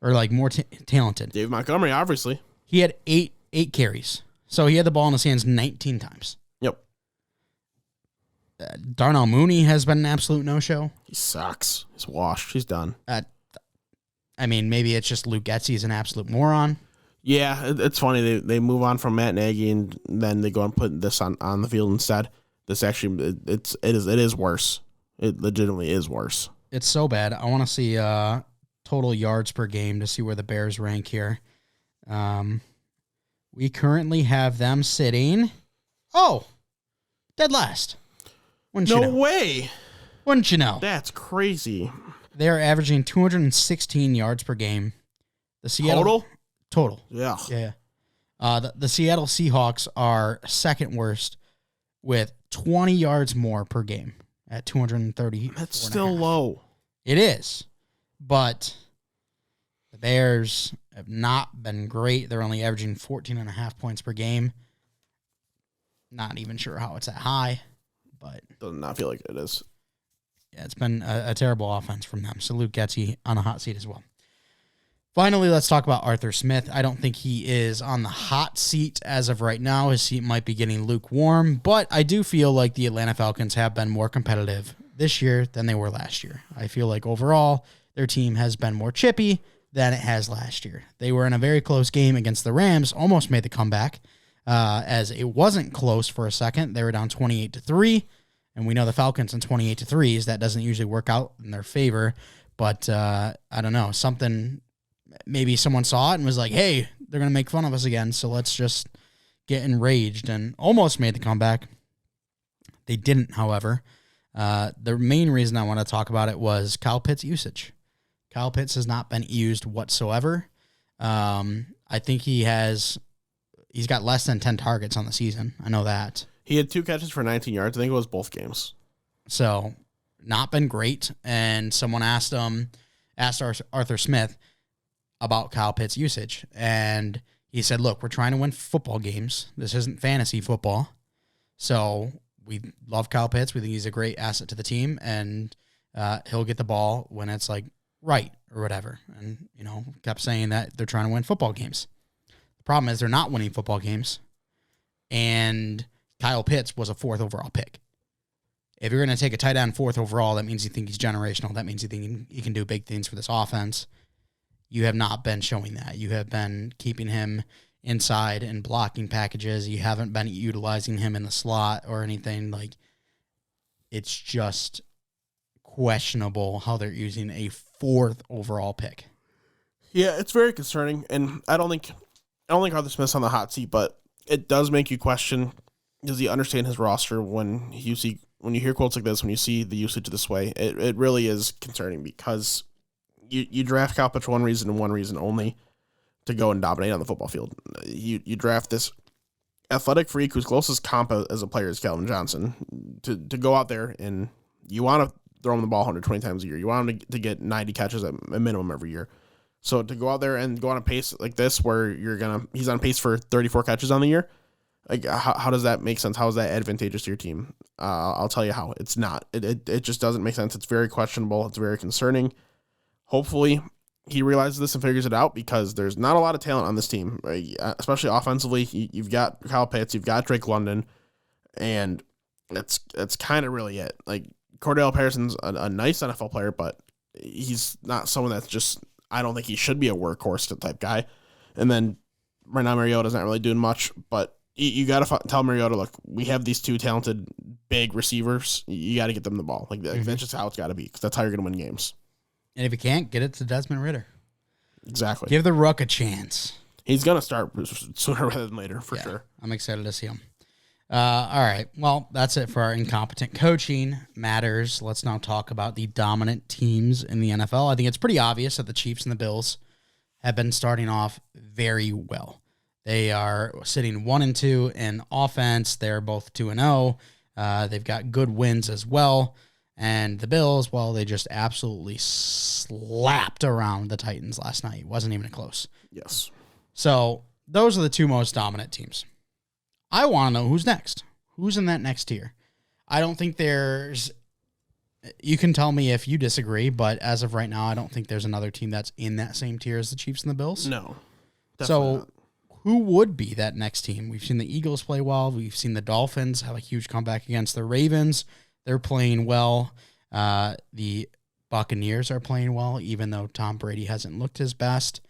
A: or like more talented?
B: Dave Montgomery, obviously.
A: He had eight carries, so he had the ball in his hands 19 times.
B: Yep.
A: Darnell Mooney has been an absolute no-show.
B: He sucks. He's washed. He's done.
A: I mean, maybe it's just Luke Getsy's an absolute moron.
B: Yeah, it's funny. They move on from Matt Nagy and then they go and put this on the field instead. This actually, it is worse. It legitimately is worse.
A: It's so bad. I want to see total yards per game to see where the Bears rank here. We currently have them sitting, dead last. Wouldn't you know?
B: No way.
A: Wouldn't you know?
B: That's crazy.
A: They're averaging 216 yards per game. The Seattle total.
B: Yeah.
A: Yeah. The Seattle Seahawks are second worst with 20 yards more per game at 230.
B: That's still low.
A: It is. But the Bears have not been great. They're only averaging 14.5 points per game. Not even sure how it's that high, but
B: does not feel like it is.
A: Yeah, it's been a terrible offense from them. So Luke Getsy on a hot seat as well. Finally, let's talk about Arthur Smith. I don't think he is on the hot seat as of right now. His seat might be getting lukewarm, but I do feel like the Atlanta Falcons have been more competitive this year than they were last year. I feel like overall their team has been more chippy than it has last year. They were in a very close game against the Rams, almost made the comeback, as it wasn't close for a second. They were down 28-3. And we know the Falcons in 28-3s, that doesn't usually work out in their favor. But I don't know, maybe someone saw it and was like, hey, they're going to make fun of us again, so let's just get enraged, and almost made the comeback. They didn't, however. The main reason I want to talk about it was Kyle Pitts' usage. Kyle Pitts has not been used whatsoever. I think he has he's got less than 10 targets on the season. I know that.
B: He had 2 catches for 19 yards. I think it was both games.
A: So not been great. And someone asked Arthur Smith about Kyle Pitts' usage. And he said, look, we're trying to win football games. This isn't fantasy football. So we love Kyle Pitts. We think he's a great asset to the team. And he'll get the ball when it's like right or whatever. And, kept saying that they're trying to win football games. The problem is they're not winning football games. And Kyle Pitts was a 4th overall pick. If you're going to take a tight end 4th overall, that means you think he's generational. That means you think he can do big things for this offense. You have not been showing that. You have been keeping him inside and blocking packages. You haven't been utilizing him in the slot or anything. Like, it's just questionable how they're using a 4th overall pick.
B: Yeah, it's very concerning, and I don't think Arthur Smith's on the hot seat, but it does make you question, does he understand his roster when you hear quotes like this, when you see the usage this way? It really is concerning because you draft Kyle Pitts for one reason and one reason only, to go and dominate on the football field. You draft this athletic freak whose closest comp as a player is Calvin Johnson to go out there, and you want to throw him the ball 120 times a year. You want him to get 90 catches at a minimum every year. So to go out there and go on a pace like this where he's on pace for 34 catches on the year, like how does that make sense? How is that advantageous to your team? I'll tell you how. It's not. It just doesn't make sense. It's very questionable. It's very concerning. Hopefully he realizes this and figures it out, because there's not a lot of talent on this team, right? Especially offensively. You've got Kyle Pitts, you've got Drake London, and it's kind of really it. Like, Cordell Patterson's a nice NFL player, but he's not someone that's just, I don't think he should be a workhorse type guy. And then right now Mariota's not really doing much, but you got to tell Mariota, look, we have these 2 talented big receivers. You got to get them the ball. Like, that's just how it's got to be, because that's how you're going to win games. And
A: if you can't, get it to Desmond Ridder.
B: Exactly.
A: Give the Rook a chance.
B: He's going to start sooner rather than later, for sure.
A: I'm excited to see him. All right. Well, that's it for our incompetent coaching matters. Let's now talk about the dominant teams in the NFL. I think it's pretty obvious that the Chiefs and the Bills have been starting off very well. They are sitting 1-2 in offense. They're both 2-0. They've got good wins as well. And the Bills, well, they just absolutely slapped around the Titans last night. It wasn't even close.
B: Yes.
A: So those are the 2 most dominant teams. I want to know who's next. Who's in that next tier? I don't think there's... You can tell me if you disagree, but as of right now, I don't think there's another team that's in that same tier as the Chiefs and the Bills.
B: No.
A: So
B: not.
A: Who would be that next team? We've seen the Eagles play well. We've seen the Dolphins have a huge comeback against the Ravens. They're playing well. The Buccaneers are playing well, even though Tom Brady hasn't looked his best.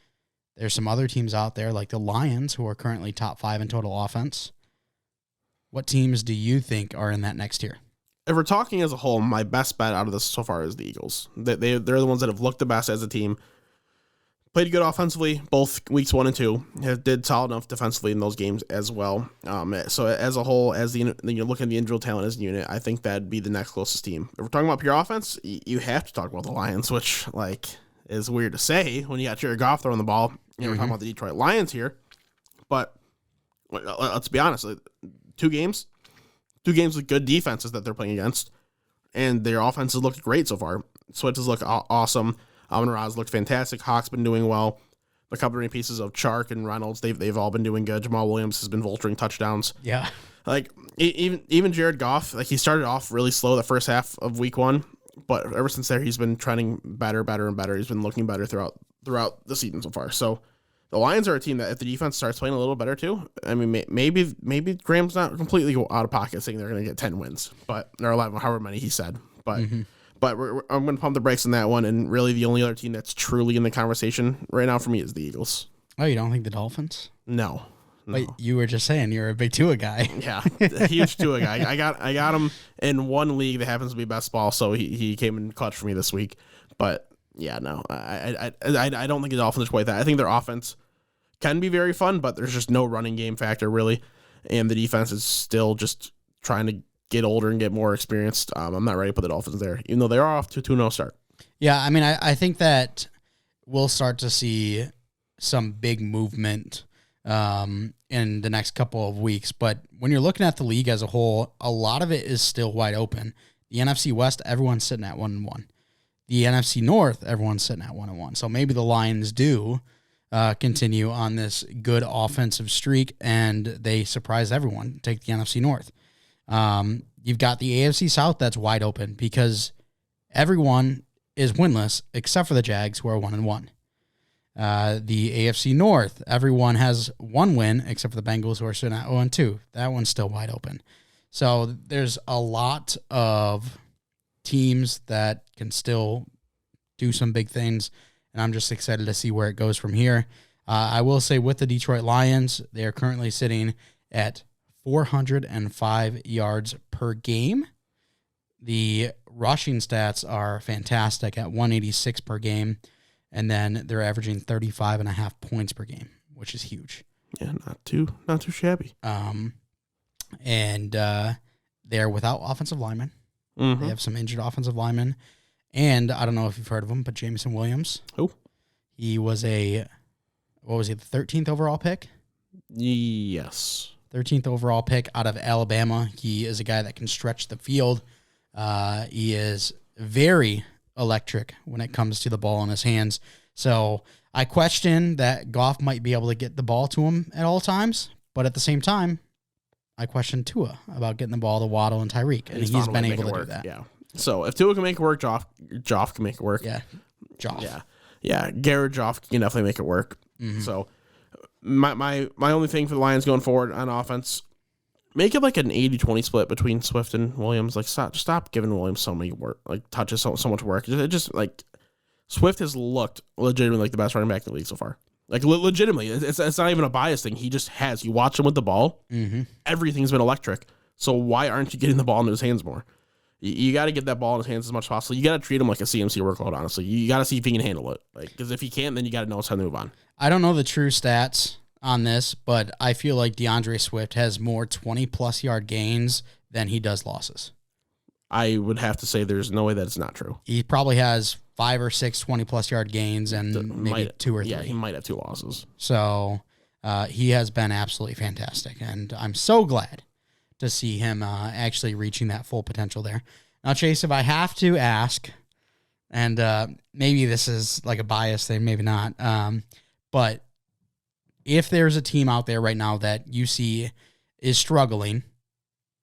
A: There's some other teams out there, like the Lions, who are currently top 5 in total offense. What teams do you think are in that next tier?
B: If we're talking as a whole, my best bet out of this so far is the Eagles. They're the ones that have looked the best as a team. Played good offensively, both weeks 1 and 2. Did solid enough defensively in those games as well. So as a whole, as you look at the individual talent as a unit, I think that'd be the next closest team. If we're talking about pure offense, you have to talk about the Lions, which is weird to say when you got Jared Goff throwing the ball. We're talking about the Detroit Lions here, but let's be honest. 2 games with good defenses that they're playing against, and their offenses looked great so far. Switches look awesome. Amon-Ra's looked fantastic. Hawk's been doing well. The covering pieces of Chark and Reynolds, they've all been doing good. Jamal Williams has been vulturing touchdowns.
A: Yeah.
B: Even Jared Goff, he started off really slow the first half of week 1, but ever since there, he's been trending better and better. He's been looking better throughout the season so far. So the Lions are a team that if the defense starts playing a little better too, I mean, maybe Graham's not completely out of pocket saying they're going to get 10 wins, but they're 11, however many he said. But I'm going to pump the brakes on that one, and really the only other team that's truly in the conversation right now for me is the Eagles.
A: Oh, you don't think the Dolphins?
B: No.
A: But you were just saying you're a big Tua guy.
B: Yeah, a huge Tua guy. I got him in one league that happens to be best ball, so he came in clutch for me this week. But yeah, no, I don't think the Dolphins are quite that. I think their offense can be very fun, but there's just no running game factor really, and the defense is still just trying to get older and get more experienced. I'm not ready to put the Dolphins there, even though they are off to a 2-0 start.
A: Yeah, I mean, I think that we'll start to see some big movement in the next couple of weeks. But when you're looking at the league as a whole, a lot of it is still wide open. The NFC West, everyone's sitting at 1-1. The NFC North, everyone's sitting at 1-1. So maybe the Lions do continue on this good offensive streak, and they surprise everyone, take the NFC North. You've got the AFC South that's wide open because everyone is winless except for the Jags, who are 1-1. The AFC North, everyone has one win except for the Bengals, who are sitting at 0-2. That one's still wide open. So there's a lot of teams that can still do some big things, and I'm just excited to see where it goes from here. I will say with the Detroit Lions, they are currently sitting at 405 yards per game. The rushing stats are fantastic at 186 per game, and then they're averaging 35.5 points per game, which is huge.
B: Yeah, not too shabby.
A: And they're without offensive linemen.
B: Mm-hmm.
A: They have some injured offensive linemen. And I don't know if you've heard of him, but Jameson Williams.
B: Who?
A: He was the 13th overall pick?
B: Yes.
A: 13th overall pick out of Alabama. He is a guy that can stretch the field. He is very electric when it comes to the ball in his hands. So I question that Goff might be able to get the ball to him at all times, but at the same time, I question Tua about getting the ball to Waddle and Tyreek, and he's been able to do that.
B: Yeah. So if Tua can make it work, Joff can make it work.
A: Yeah. Joff.
B: Yeah. Garrett Joff can definitely make it work.
A: Mm-hmm.
B: So my only thing for the Lions going forward on offense, make it like an 80-20 split between Swift and Williams. Like stop giving Williams so many work, like touches, so much work. It just like Swift has looked legitimately like the best running back in the league so far. Like legitimately, it's not even a bias thing. He just has. You watch him with the ball, everything's been electric. So why aren't you getting the ball into his hands more? You got to get that ball in his hands as much as possible. You got to treat him like a CMC workload, honestly. You got to see if he can handle it. Like, because if he can't, then you got to know it's time to move on.
A: I don't know the true stats on this, but I feel like DeAndre Swift has more 20-plus yard gains than he does losses.
B: I would have to say there's no way that it's not true.
A: He probably has 5 or 6 20-plus yard gains and maybe 2 or 3.
B: Yeah, he might have 2 losses.
A: So he has been absolutely fantastic, and I'm so glad to see him actually reaching that full potential there. Now, Chase, if I have to ask, and maybe this is like a bias thing, maybe not, but if there's a team out there right now that you see is struggling,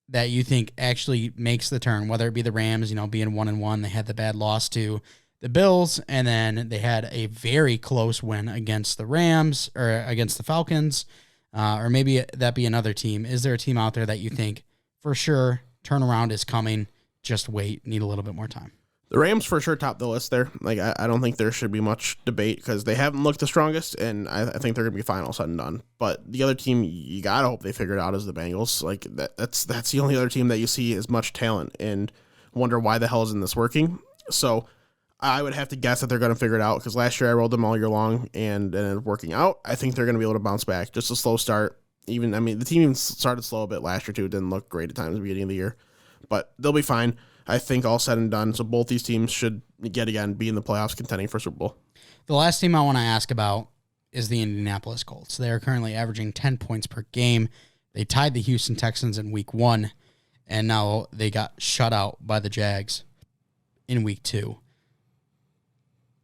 A: that you think actually makes the turn, whether it be the Rams, being 1-1, they had the bad loss to the Bills, and then they had a very close win against the Rams or against the Falcons, or maybe that be another team. Is there a team out there that you think for sure turnaround is coming? Just wait, need a little bit more time.
B: The Rams for sure top the list there. Like I don't think there should be much debate because they haven't looked the strongest, and I think they're gonna be fine all said and done. But the other team you gotta hope they figure it out is the Bengals. Like that's the only other team that you see as much talent, and wonder why the hell isn't this working. So I would have to guess that they're gonna figure it out because last year I rolled them all year long and it ended up working out. I think they're gonna be able to bounce back. Just a slow start. The team even started slow a bit last year too. It didn't look great at times at the beginning of the year, but they'll be fine. I think all said and done. So both these teams should be in the playoffs contending for Super Bowl.
A: The last team I want to ask about is the Indianapolis Colts. They are currently averaging 10 points per game. They tied the Houston Texans in week 1, and now they got shut out by the Jags in week 2.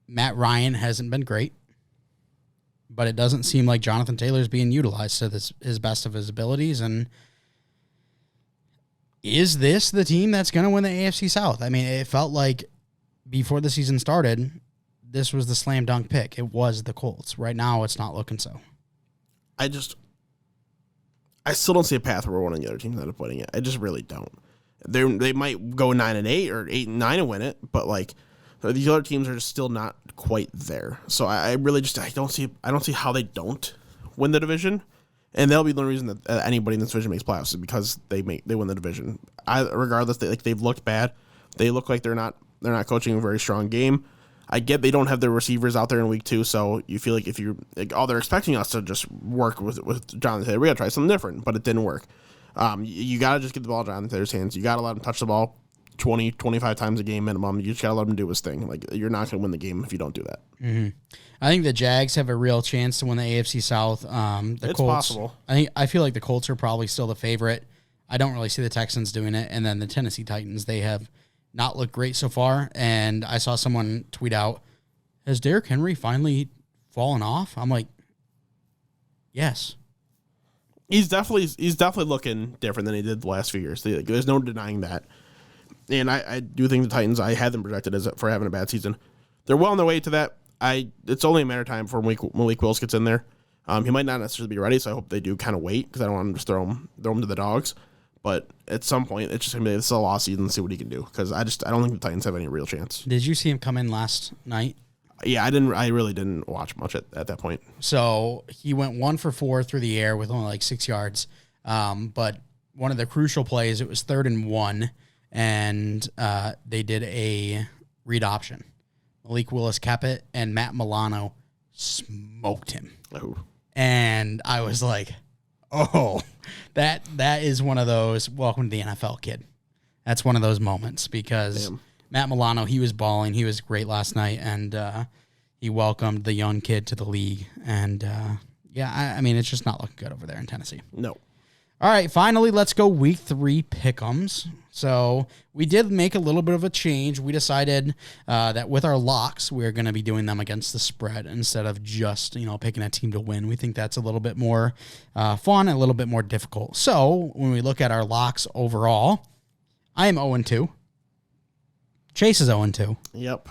A: Matt Ryan hasn't been great, but it doesn't seem like Jonathan Taylor is being utilized to his best of his abilities. And is this the team that's going to win the AFC South? I mean, it felt like before the season started, this was the slam dunk pick. It was the Colts. Right now, it's not looking so.
B: I still don't see a path where one of the other teams end up winning it. I just really don't. They might go 9-8 or 8-9 and win it, but like these other teams are just still not quite there. So I really just I don't see how they don't win the division. And that'll be the reason that anybody in this division makes playoffs is because they win the division. Regardless, they've looked bad. They look like they're not coaching a very strong game. I get they don't have their receivers out there in week 2, so you feel like they're expecting us to just work with Jonathan Taylor. We got to try something different, but it didn't work. You got to just get the ball in Jonathan Taylor's hands. You got to let him touch the ball. 20, 25 times a game minimum. You just got to let him do his thing. Like, you're not going to win the game if you don't do that.
A: Mm-hmm. I think the Jags have a real chance to win the AFC South. The
B: It's
A: Colts,
B: possible.
A: I feel like the Colts are probably still the favorite. I don't really see the Texans doing it. And then the Tennessee Titans, they have not looked great so far. And I saw someone tweet out, has Derrick Henry finally fallen off? I'm like, yes.
B: He's definitely looking different than he did the last few years. There's no denying that. And I do think the Titans, I had them projected as for having a bad season. They're well on their way to that. It's only a matter of time before Malik Willis gets in there. He might not necessarily be ready, so I hope they do kind of wait because I don't want them to just throw him to the dogs. But at some point, it's just gonna be this is a lost season and see what he can do because I don't think the Titans have any real chance.
A: Did you see him come in last night?
B: Yeah, I really didn't watch much at that point.
A: So he went 1 for 4 through the air with only like 6 yards. But one of the crucial plays, it was 3rd and 1, and they did a read option. Malik Willis kept it, and Matt Milano smoked him.
B: Oh.
A: And I was like, oh, that is one of those welcome to the NFL, kid. That's one of those moments because Matt Milano, he was balling. He was great last night, and he welcomed the young kid to the league. And, I mean, it's just not looking good over there in Tennessee.
B: No.
A: All right, finally, let's go week 3 pick'ems. So we did make a little bit of a change. We decided that with our locks, we're going to be doing them against the spread instead of just, picking a team to win. We think that's a little bit more fun, a little bit more difficult. So when we look at our locks overall, I am 0-2. Chase is 0-2.
B: Yep.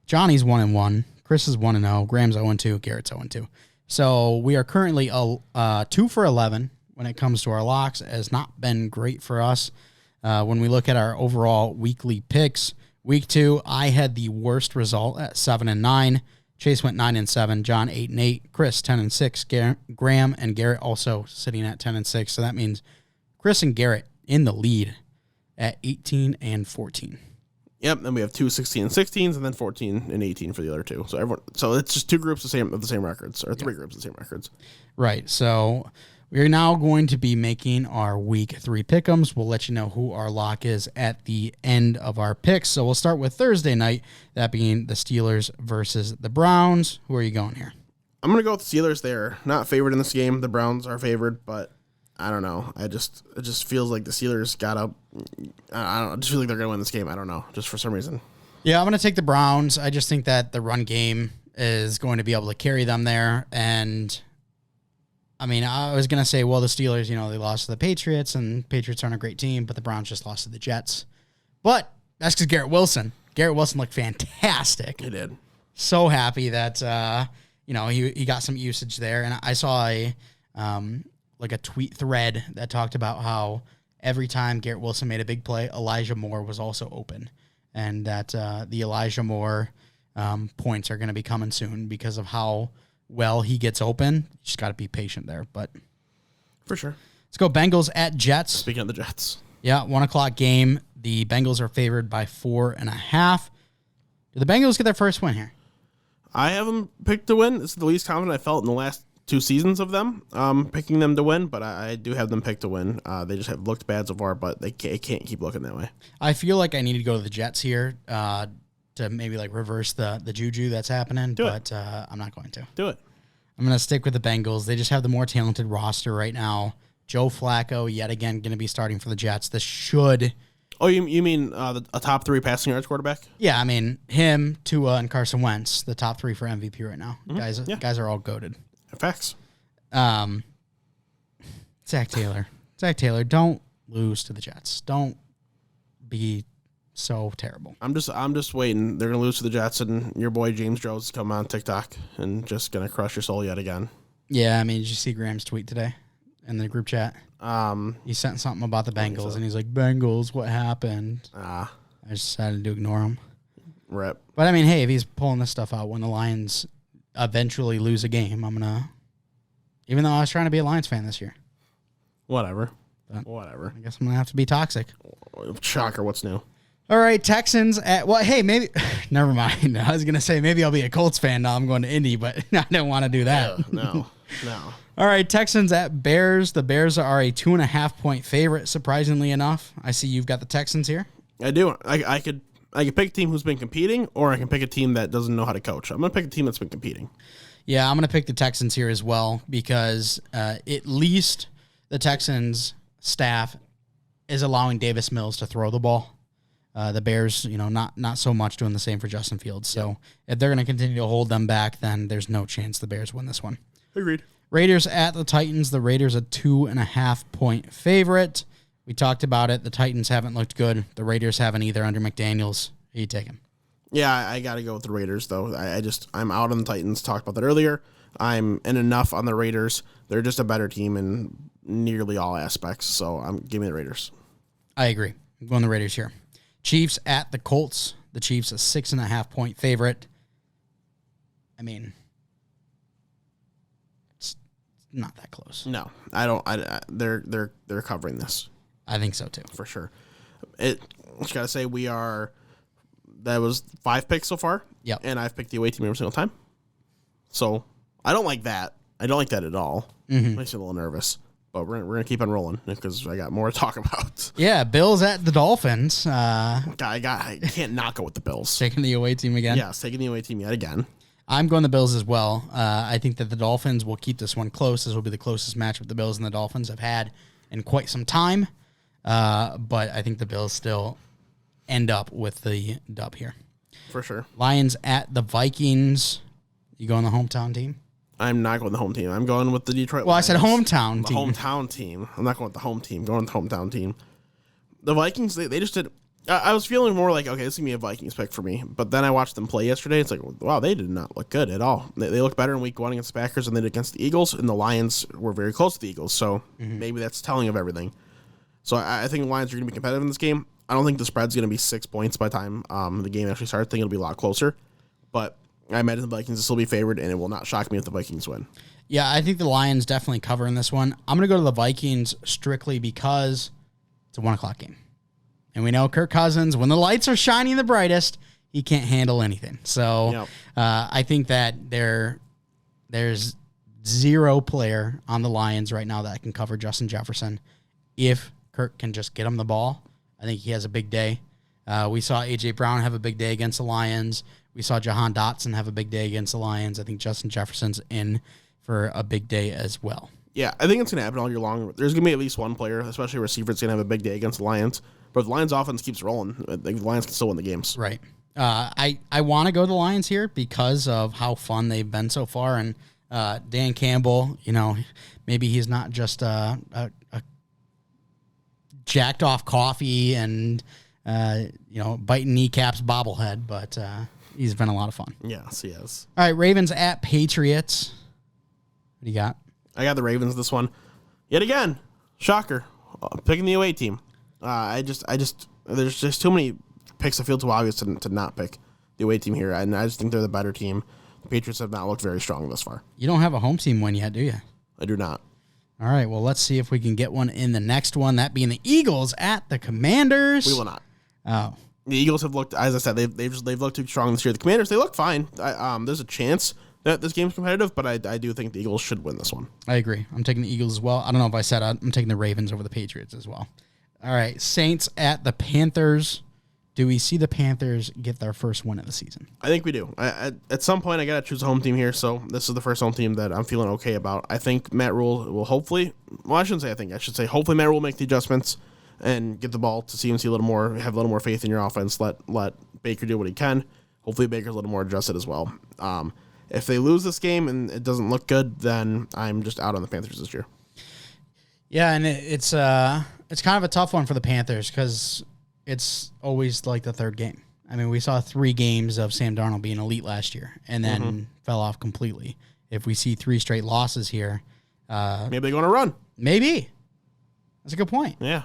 A: Johnny's 1-1. Chris is 1-0. Graham's 0-2. Garrett's 0-2. So we are currently 2 for 11 when it comes to our locks. It has not been great for us. When we look at our overall weekly picks, week 2, I had the worst result at 7-9. Chase went 9-7. John 8-8. Chris 10-6. Graham and Garrett also sitting at 10-6. So that means Chris and Garrett in the lead at 18-14.
B: Yep, then we have 2 16-16s and then 14-18 for the other two. So it's just 2 groups of the same records, or 3 groups of the same records.
A: Right. So we're now going to be making our week 3 pick'ems. We'll let you know who our lock is at the end of our picks. So we'll start with Thursday night, that being the Steelers versus the Browns. Who are you going here?
B: I'm going to go with the Steelers there. Not favored in this game. The Browns are favored, but I don't know. It just feels like the Steelers got up. I don't know. I just feel like they're going to win this game. I don't know. Just for some reason.
A: Yeah, I'm going to take the Browns. I just think that the run game is going to be able to carry them there. And I mean, I was going to say, well, the Steelers, they lost to the Patriots, and Patriots aren't a great team, but the Browns just lost to the Jets. But that's because Garrett Wilson looked fantastic.
B: He did.
A: So happy that, he got some usage there. And I saw a tweet thread that talked about how every time Garrett Wilson made a big play, Elijah Moore was also open. And that the Elijah Moore points are going to be coming soon because of how well he gets open. You just got to be patient there. But
B: for sure.
A: Let's go Bengals at Jets.
B: Speaking of the Jets.
A: Yeah, 1:00 game. The Bengals are favored by 4.5. Do the Bengals get their first win here?
B: I have them picked to win. This is the least confident I felt in the last 2 seasons of them picking them to win, but I do have them picked to win. They just have looked bad so far, but they can't keep looking that way.
A: I feel like I need to go to the Jets here to maybe reverse the juju that's happening, but I'm not going to.
B: Do it.
A: I'm going to stick with the Bengals. They just have the more talented roster right now. Joe Flacco, yet again, going to be starting for the Jets. This should...
B: Oh, you mean a top 3 passing yards quarterback?
A: Yeah, I mean, him, Tua, and Carson Wentz, the top 3 for MVP right now. Mm-hmm. Guys are all goated.
B: Facts.
A: Zach Taylor, don't lose to the Jets. Don't be so terrible.
B: I'm just waiting. They're gonna lose to the Jets, and your boy James Jones is coming on TikTok and just gonna crush your soul yet again.
A: Yeah, I mean, did you see Graham's tweet today in the group chat? He sent something about the Bengals, and he's like, "Bengals, what happened?" I just decided to ignore him.
B: Rip.
A: But I mean, hey, if he's pulling this stuff out when the Lions eventually lose a game, I'm gonna. Even though I was trying to be a Lions fan this year.
B: Whatever.
A: Whatever. I guess I'm gonna have to be toxic.
B: Shocker. What's new?
A: All right, Texans at hey, maybe never mind. I was gonna say maybe I'll be a Colts fan now. I'm going to Indy, but I don't want to do that.
B: No.
A: All right, Texans at Bears. The Bears are a 2.5 point favorite. Surprisingly enough, I see you've got the Texans here.
B: I do. I could pick a team who's been competing, or I can pick a team that doesn't know how to coach. I'm gonna pick a team that's been competing.
A: Yeah, I'm going to pick the Texans here as well because at least the Texans staff is allowing Davis Mills to throw the ball. The Bears, not so much doing the same for Justin Fields. So if they're going to continue to hold them back, then there's no chance the Bears win this one.
B: Agreed.
A: Raiders at the Titans. The Raiders a 2.5-point favorite. We talked about it. The Titans haven't looked good. The Raiders haven't either under McDaniels. Who are you taking?
B: Yeah, I got to go with the Raiders, though. I'm out on the Titans. Talked about that earlier. I'm in enough on the Raiders. They're just a better team in nearly all aspects, so give me the Raiders.
A: I agree. I'm going the Raiders here. Chiefs at the Colts. The Chiefs a 6.5-point favorite. I mean, it's not that close.
B: No, I don't. They're covering this.
A: I think so too,
B: for sure. I just gotta say that was 5 picks so far.
A: Yep.
B: And I've picked the away team every single time. So I don't like that. I don't like that at all. Makes me a little nervous. But we're gonna keep on rolling because I got more to talk about.
A: Yeah, Bills at the Dolphins.
B: I can't not go with the Bills.
A: Taking the away team again.
B: Yeah, taking the away team yet again.
A: I'm going the Bills as well. I think that the Dolphins will keep this one close. This will be the closest matchup the Bills and the Dolphins have had in quite some time. But I think the Bills still end up with the dub here.
B: For sure.
A: Lions at the Vikings. You going the hometown team?
B: I'm not going the home team. I'm going with the Detroit
A: Lions. I said hometown
B: the
A: team.
B: Hometown team. I'm not going with the home team. Going with the hometown team. The Vikings, they just did. I was feeling more like, okay, this is going to be a Vikings pick for me. But then I watched them play yesterday. It's like, wow, they did not look good at all. They looked better in week 1 against the Packers than they did against the Eagles. And the Lions were very close to the Eagles. So maybe that's telling of everything. So I think the Lions are going to be competitive in this game. I don't think the spread's going to be 6 points by the time the game actually starts. I think it'll be a lot closer. But I imagine the Vikings will still be favored, and it will not shock me if the Vikings win.
A: Yeah, I think the Lions definitely cover in this one. I'm going to go to the Vikings strictly because it's a 1 o'clock game. And we know Kirk Cousins, when the lights are shining the brightest, he can't handle anything. So I think that there's zero player on the Lions right now that can cover Justin Jefferson. If Kirk can just get him the ball, I think he has a big day. We saw A.J. Brown have a big day against the Lions. We saw Jahan Dotson have a big day against the Lions. I think Justin Jefferson's in for a big day as well.
B: Yeah, I think it's going to happen all year long. There's going to be at least one player, especially a receiver, that's going to have a big day against the Lions. But if the Lions offense keeps rolling, I think the Lions can still win the games.
A: Right. I want to go the Lions here because of how fun they've been so far. And Dan Campbell, maybe he's not just a jacked off coffee and, biting kneecaps bobblehead, but he's been a lot of fun.
B: Yes, he is.
A: All right, Ravens at Patriots. What do you got?
B: I got the Ravens this one. Yet again, shocker. Picking the away team. There's just too many picks that feel too obvious to not pick the away team here. And I just think they're the better team. The Patriots have not looked very strong thus far.
A: You don't have a home team win yet, do you?
B: I do not.
A: All right, well, let's see if we can get one in the next one, that being the Eagles at the Commanders.
B: We will not.
A: Oh.
B: The Eagles have looked, as I said, they've looked too strong this year. The Commanders, they look fine. There's a chance that this game's competitive, but I do think the Eagles should win this one.
A: I agree. I'm taking the Eagles as well. I don't know if I said I'm taking the Ravens over the Patriots as well. All right, Saints at the Panthers. Do we see the Panthers get their first win of the season?
B: I think we do. At some point, I got to choose a home team here, so this is the first home team that I'm feeling okay about. I think Matt Rule will hopefully, I shouldn't say I think, I should say hopefully Matt Rule will make the adjustments and get the ball to CMC a little more, have a little more faith in your offense, let Baker do what he can. Hopefully Baker's a little more adjusted as well. If they lose this game and it doesn't look good, then I'm just out on the Panthers this year.
A: Yeah, and it's kind of a tough one for the Panthers because it's always like the third game. I mean, we saw 3 games of Sam Darnold being elite last year and then fell off completely. If we see 3 straight losses here,
B: maybe they're going to run.
A: Maybe. That's a good point.
B: Yeah.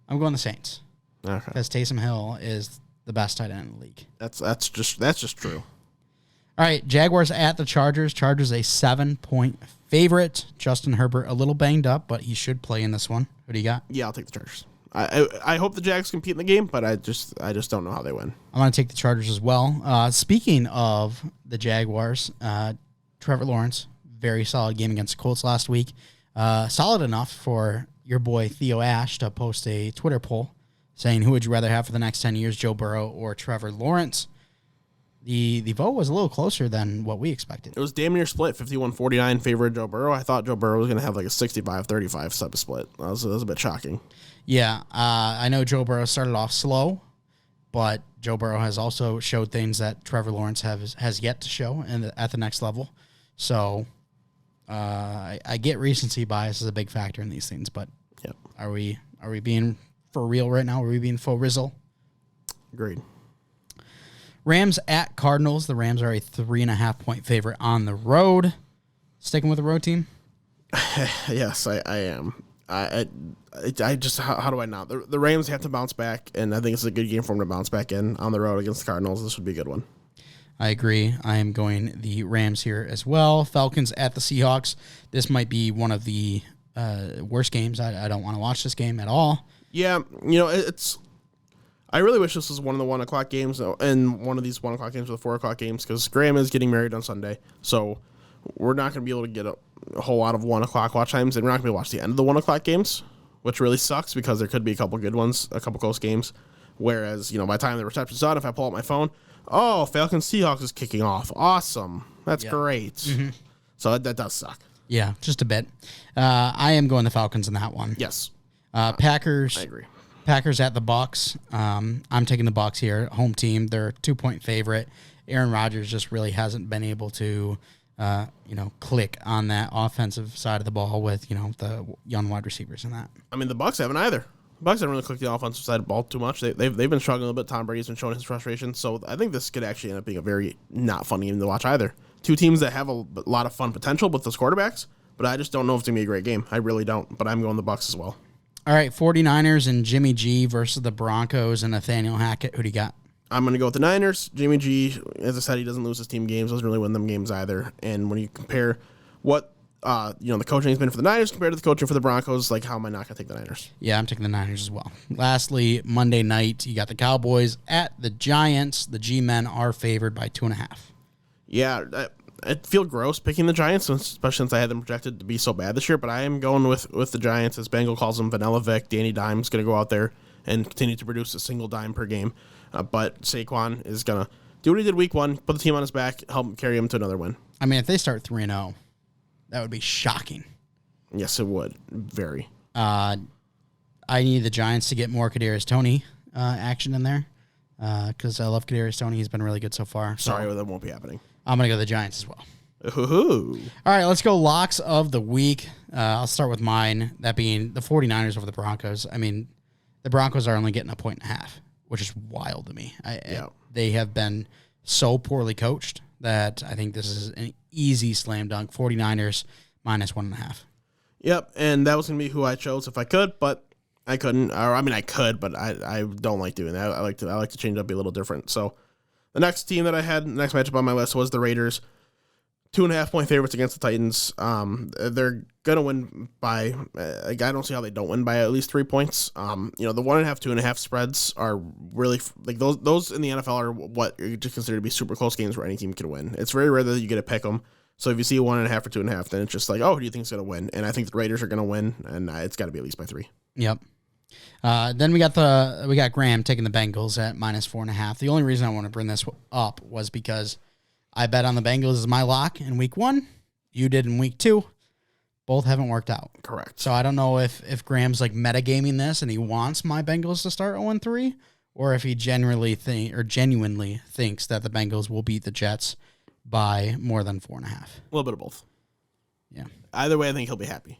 A: I'm going the Saints.
B: Okay.
A: Because Taysom Hill is the best tight end in the league.
B: That's just true.
A: All right, Jaguars at the Chargers. Chargers a 7-point favorite. Justin Herbert a little banged up, but he should play in this one. What do you got?
B: Yeah, I'll take the Chargers. I hope the Jags compete in the game, but I just don't know how they win.
A: I'm going to take the Chargers as well. Speaking of the Jaguars, Trevor Lawrence, very solid game against the Colts last week. Solid enough for your boy Theo Ash to post a Twitter poll saying, who would you rather have for the next 10 years, Joe Burrow or Trevor Lawrence? The vote was a little closer than what we expected.
B: It was damn near split, 51-49 in favor of Joe Burrow. I thought Joe Burrow was going to have like a 65-35 type of split. That was a bit shocking.
A: Yeah, I know Joe Burrow started off slow, but Joe Burrow has also showed things that Trevor Lawrence has yet to show at the next level. So I get recency bias is a big factor in these things, but
B: yep.
A: Are we being for real right now? Are we being faux rizzle?
B: Agreed.
A: Rams at Cardinals. The Rams are a 3.5-point favorite on the road. Sticking with the road team?
B: Yes, I am. I just how do I not? The Rams have to bounce back, and I think it's a good game for them to bounce back in on the road against the Cardinals. This would be a good one.
A: I agree. I am going the Rams here as well. Falcons at the Seahawks. This might be one of the worst games. I don't want to watch this game at all.
B: Yeah, it's. I really wish this was one of the 1 o'clock games and one of these 1 o'clock games or the 4 o'clock games because Graham is getting married on Sunday. So we're not going to be able to get a whole lot of 1 o'clock watch times, and we're not going to be able to watch the end of the 1 o'clock games, which really sucks because there could be a couple good ones, a couple close games. Whereas, by the time the reception's done, if I pull out my phone, Falcons Seahawks is kicking off. Awesome. That's great. Mm-hmm. So that does suck.
A: Yeah, just a bit. I am going the Falcons in that one.
B: Yes.
A: Packers.
B: I agree.
A: Packers at the Bucs. I'm taking the Bucs here. Home team. They're a 2-point favorite. Aaron Rodgers just really hasn't been able to, click on that offensive side of the ball with, the young wide receivers and that.
B: I mean, the Bucs haven't either. The Bucs haven't really clicked the offensive side of the ball too much. They've been struggling a little bit. Tom Brady's been showing his frustration. So I think this could actually end up being a very not fun game to watch either. Two teams that have a lot of fun potential with those quarterbacks, but I just don't know if it's going to be a great game. I really don't, but I'm going the Bucs as well.
A: All right, 49ers and Jimmy G versus the Broncos and Nathaniel Hackett. Who do you got?
B: I'm going to go with the Niners. Jimmy G, as I said, he doesn't lose his team games, doesn't really win them games either. And when you compare what the coaching has been for the Niners compared to the coaching for the Broncos, like how am I not going to take the Niners?
A: Yeah, I'm taking the Niners as well. Lastly, Monday night, you got the Cowboys at the Giants. The G-men are favored by 2.5.
B: Yeah, I feel gross picking the Giants, especially since I had them projected to be so bad this year, but I am going with the Giants, as Bengal calls them, Vanilla Vic. Danny Dimes going to go out there and continue to produce a single dime per game. But Saquon is going to do what he did week 1, put the team on his back, help carry him to another win.
A: I mean, if they start 3-0, that would be shocking.
B: Yes, it would. Very.
A: I need the Giants to get more Kadarius Toney action in there because I love Kadarius Toney. He's been really good so far.
B: Sorry, that won't be happening.
A: I'm going to go the Giants as well.
B: Ooh.
A: All right, let's go locks of the week. I'll start with mine, that being the 49ers over the Broncos. I mean, the Broncos are only getting 1.5 points, which is wild to me. They have been so poorly coached that I think this is an easy slam dunk. 49ers minus 1.5.
B: Yep, and that was going to be who I chose if I could, but I couldn't. Or I mean, I could, but I don't like doing that. I like to change it up, be a little different. So the next team that I had, the next matchup on my list was the Raiders. 2.5 point favorites against the Titans. They're gonna win by. I don't see how they don't win by at least 3 points. The 1.5, 2.5 spreads are really like those in the NFL are what you consider to be super close games where any team can win. It's very rare that you get to pick them. So if you see 1.5 or 2.5, then it's just like, oh, who do you think's gonna win? And I think the Raiders are gonna win, and it's got to be at least by 3.
A: Yep. Then we got Graham taking the Bengals at minus 4.5. The only reason I want to bring this up was because I bet on the Bengals as my lock in week 1. You did in week 2. Both haven't worked out.
B: Correct.
A: So I don't know if Graham's like metagaming this and he wants my Bengals to start 0-3, or if he genuinely thinks that the Bengals will beat the Jets by more than 4.5.
B: A little bit of both.
A: Yeah.
B: Either way, I think he'll be happy.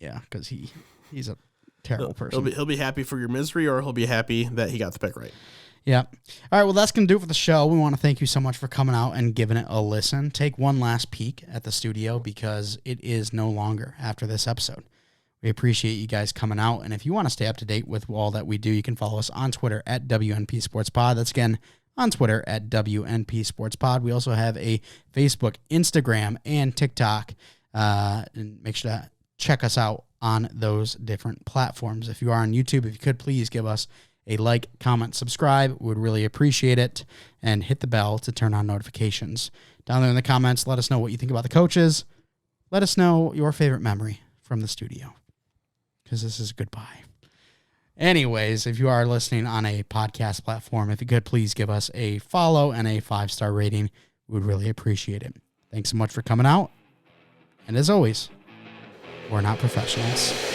A: Yeah, because he's a terrible person.
B: He'll be happy for your misery, or he'll be happy that he got the pick right.
A: Yeah. All right, well, that's going to do it for the show. We want to thank you so much for coming out and giving it a listen. Take one last peek at the studio because it is no longer after this episode. We appreciate you guys coming out, and if you want to stay up to date with all that we do, you can follow us on Twitter at WNP Sports Pod. That's, again, on Twitter at WNP Sports Pod. We also have a Facebook, Instagram, and TikTok. And make sure to check us out on those different platforms. If you are on YouTube, if you could please give us a like, comment, subscribe. We would really appreciate it. And hit the bell to turn on notifications. Down there in the comments, let us know what you think about the coaches. Let us know your favorite memory from the studio. Because this is goodbye. Anyways, if you are listening on a podcast platform, if you could please give us a follow and a 5-star rating, we would really appreciate it. Thanks so much for coming out. And as always, we're not professionals.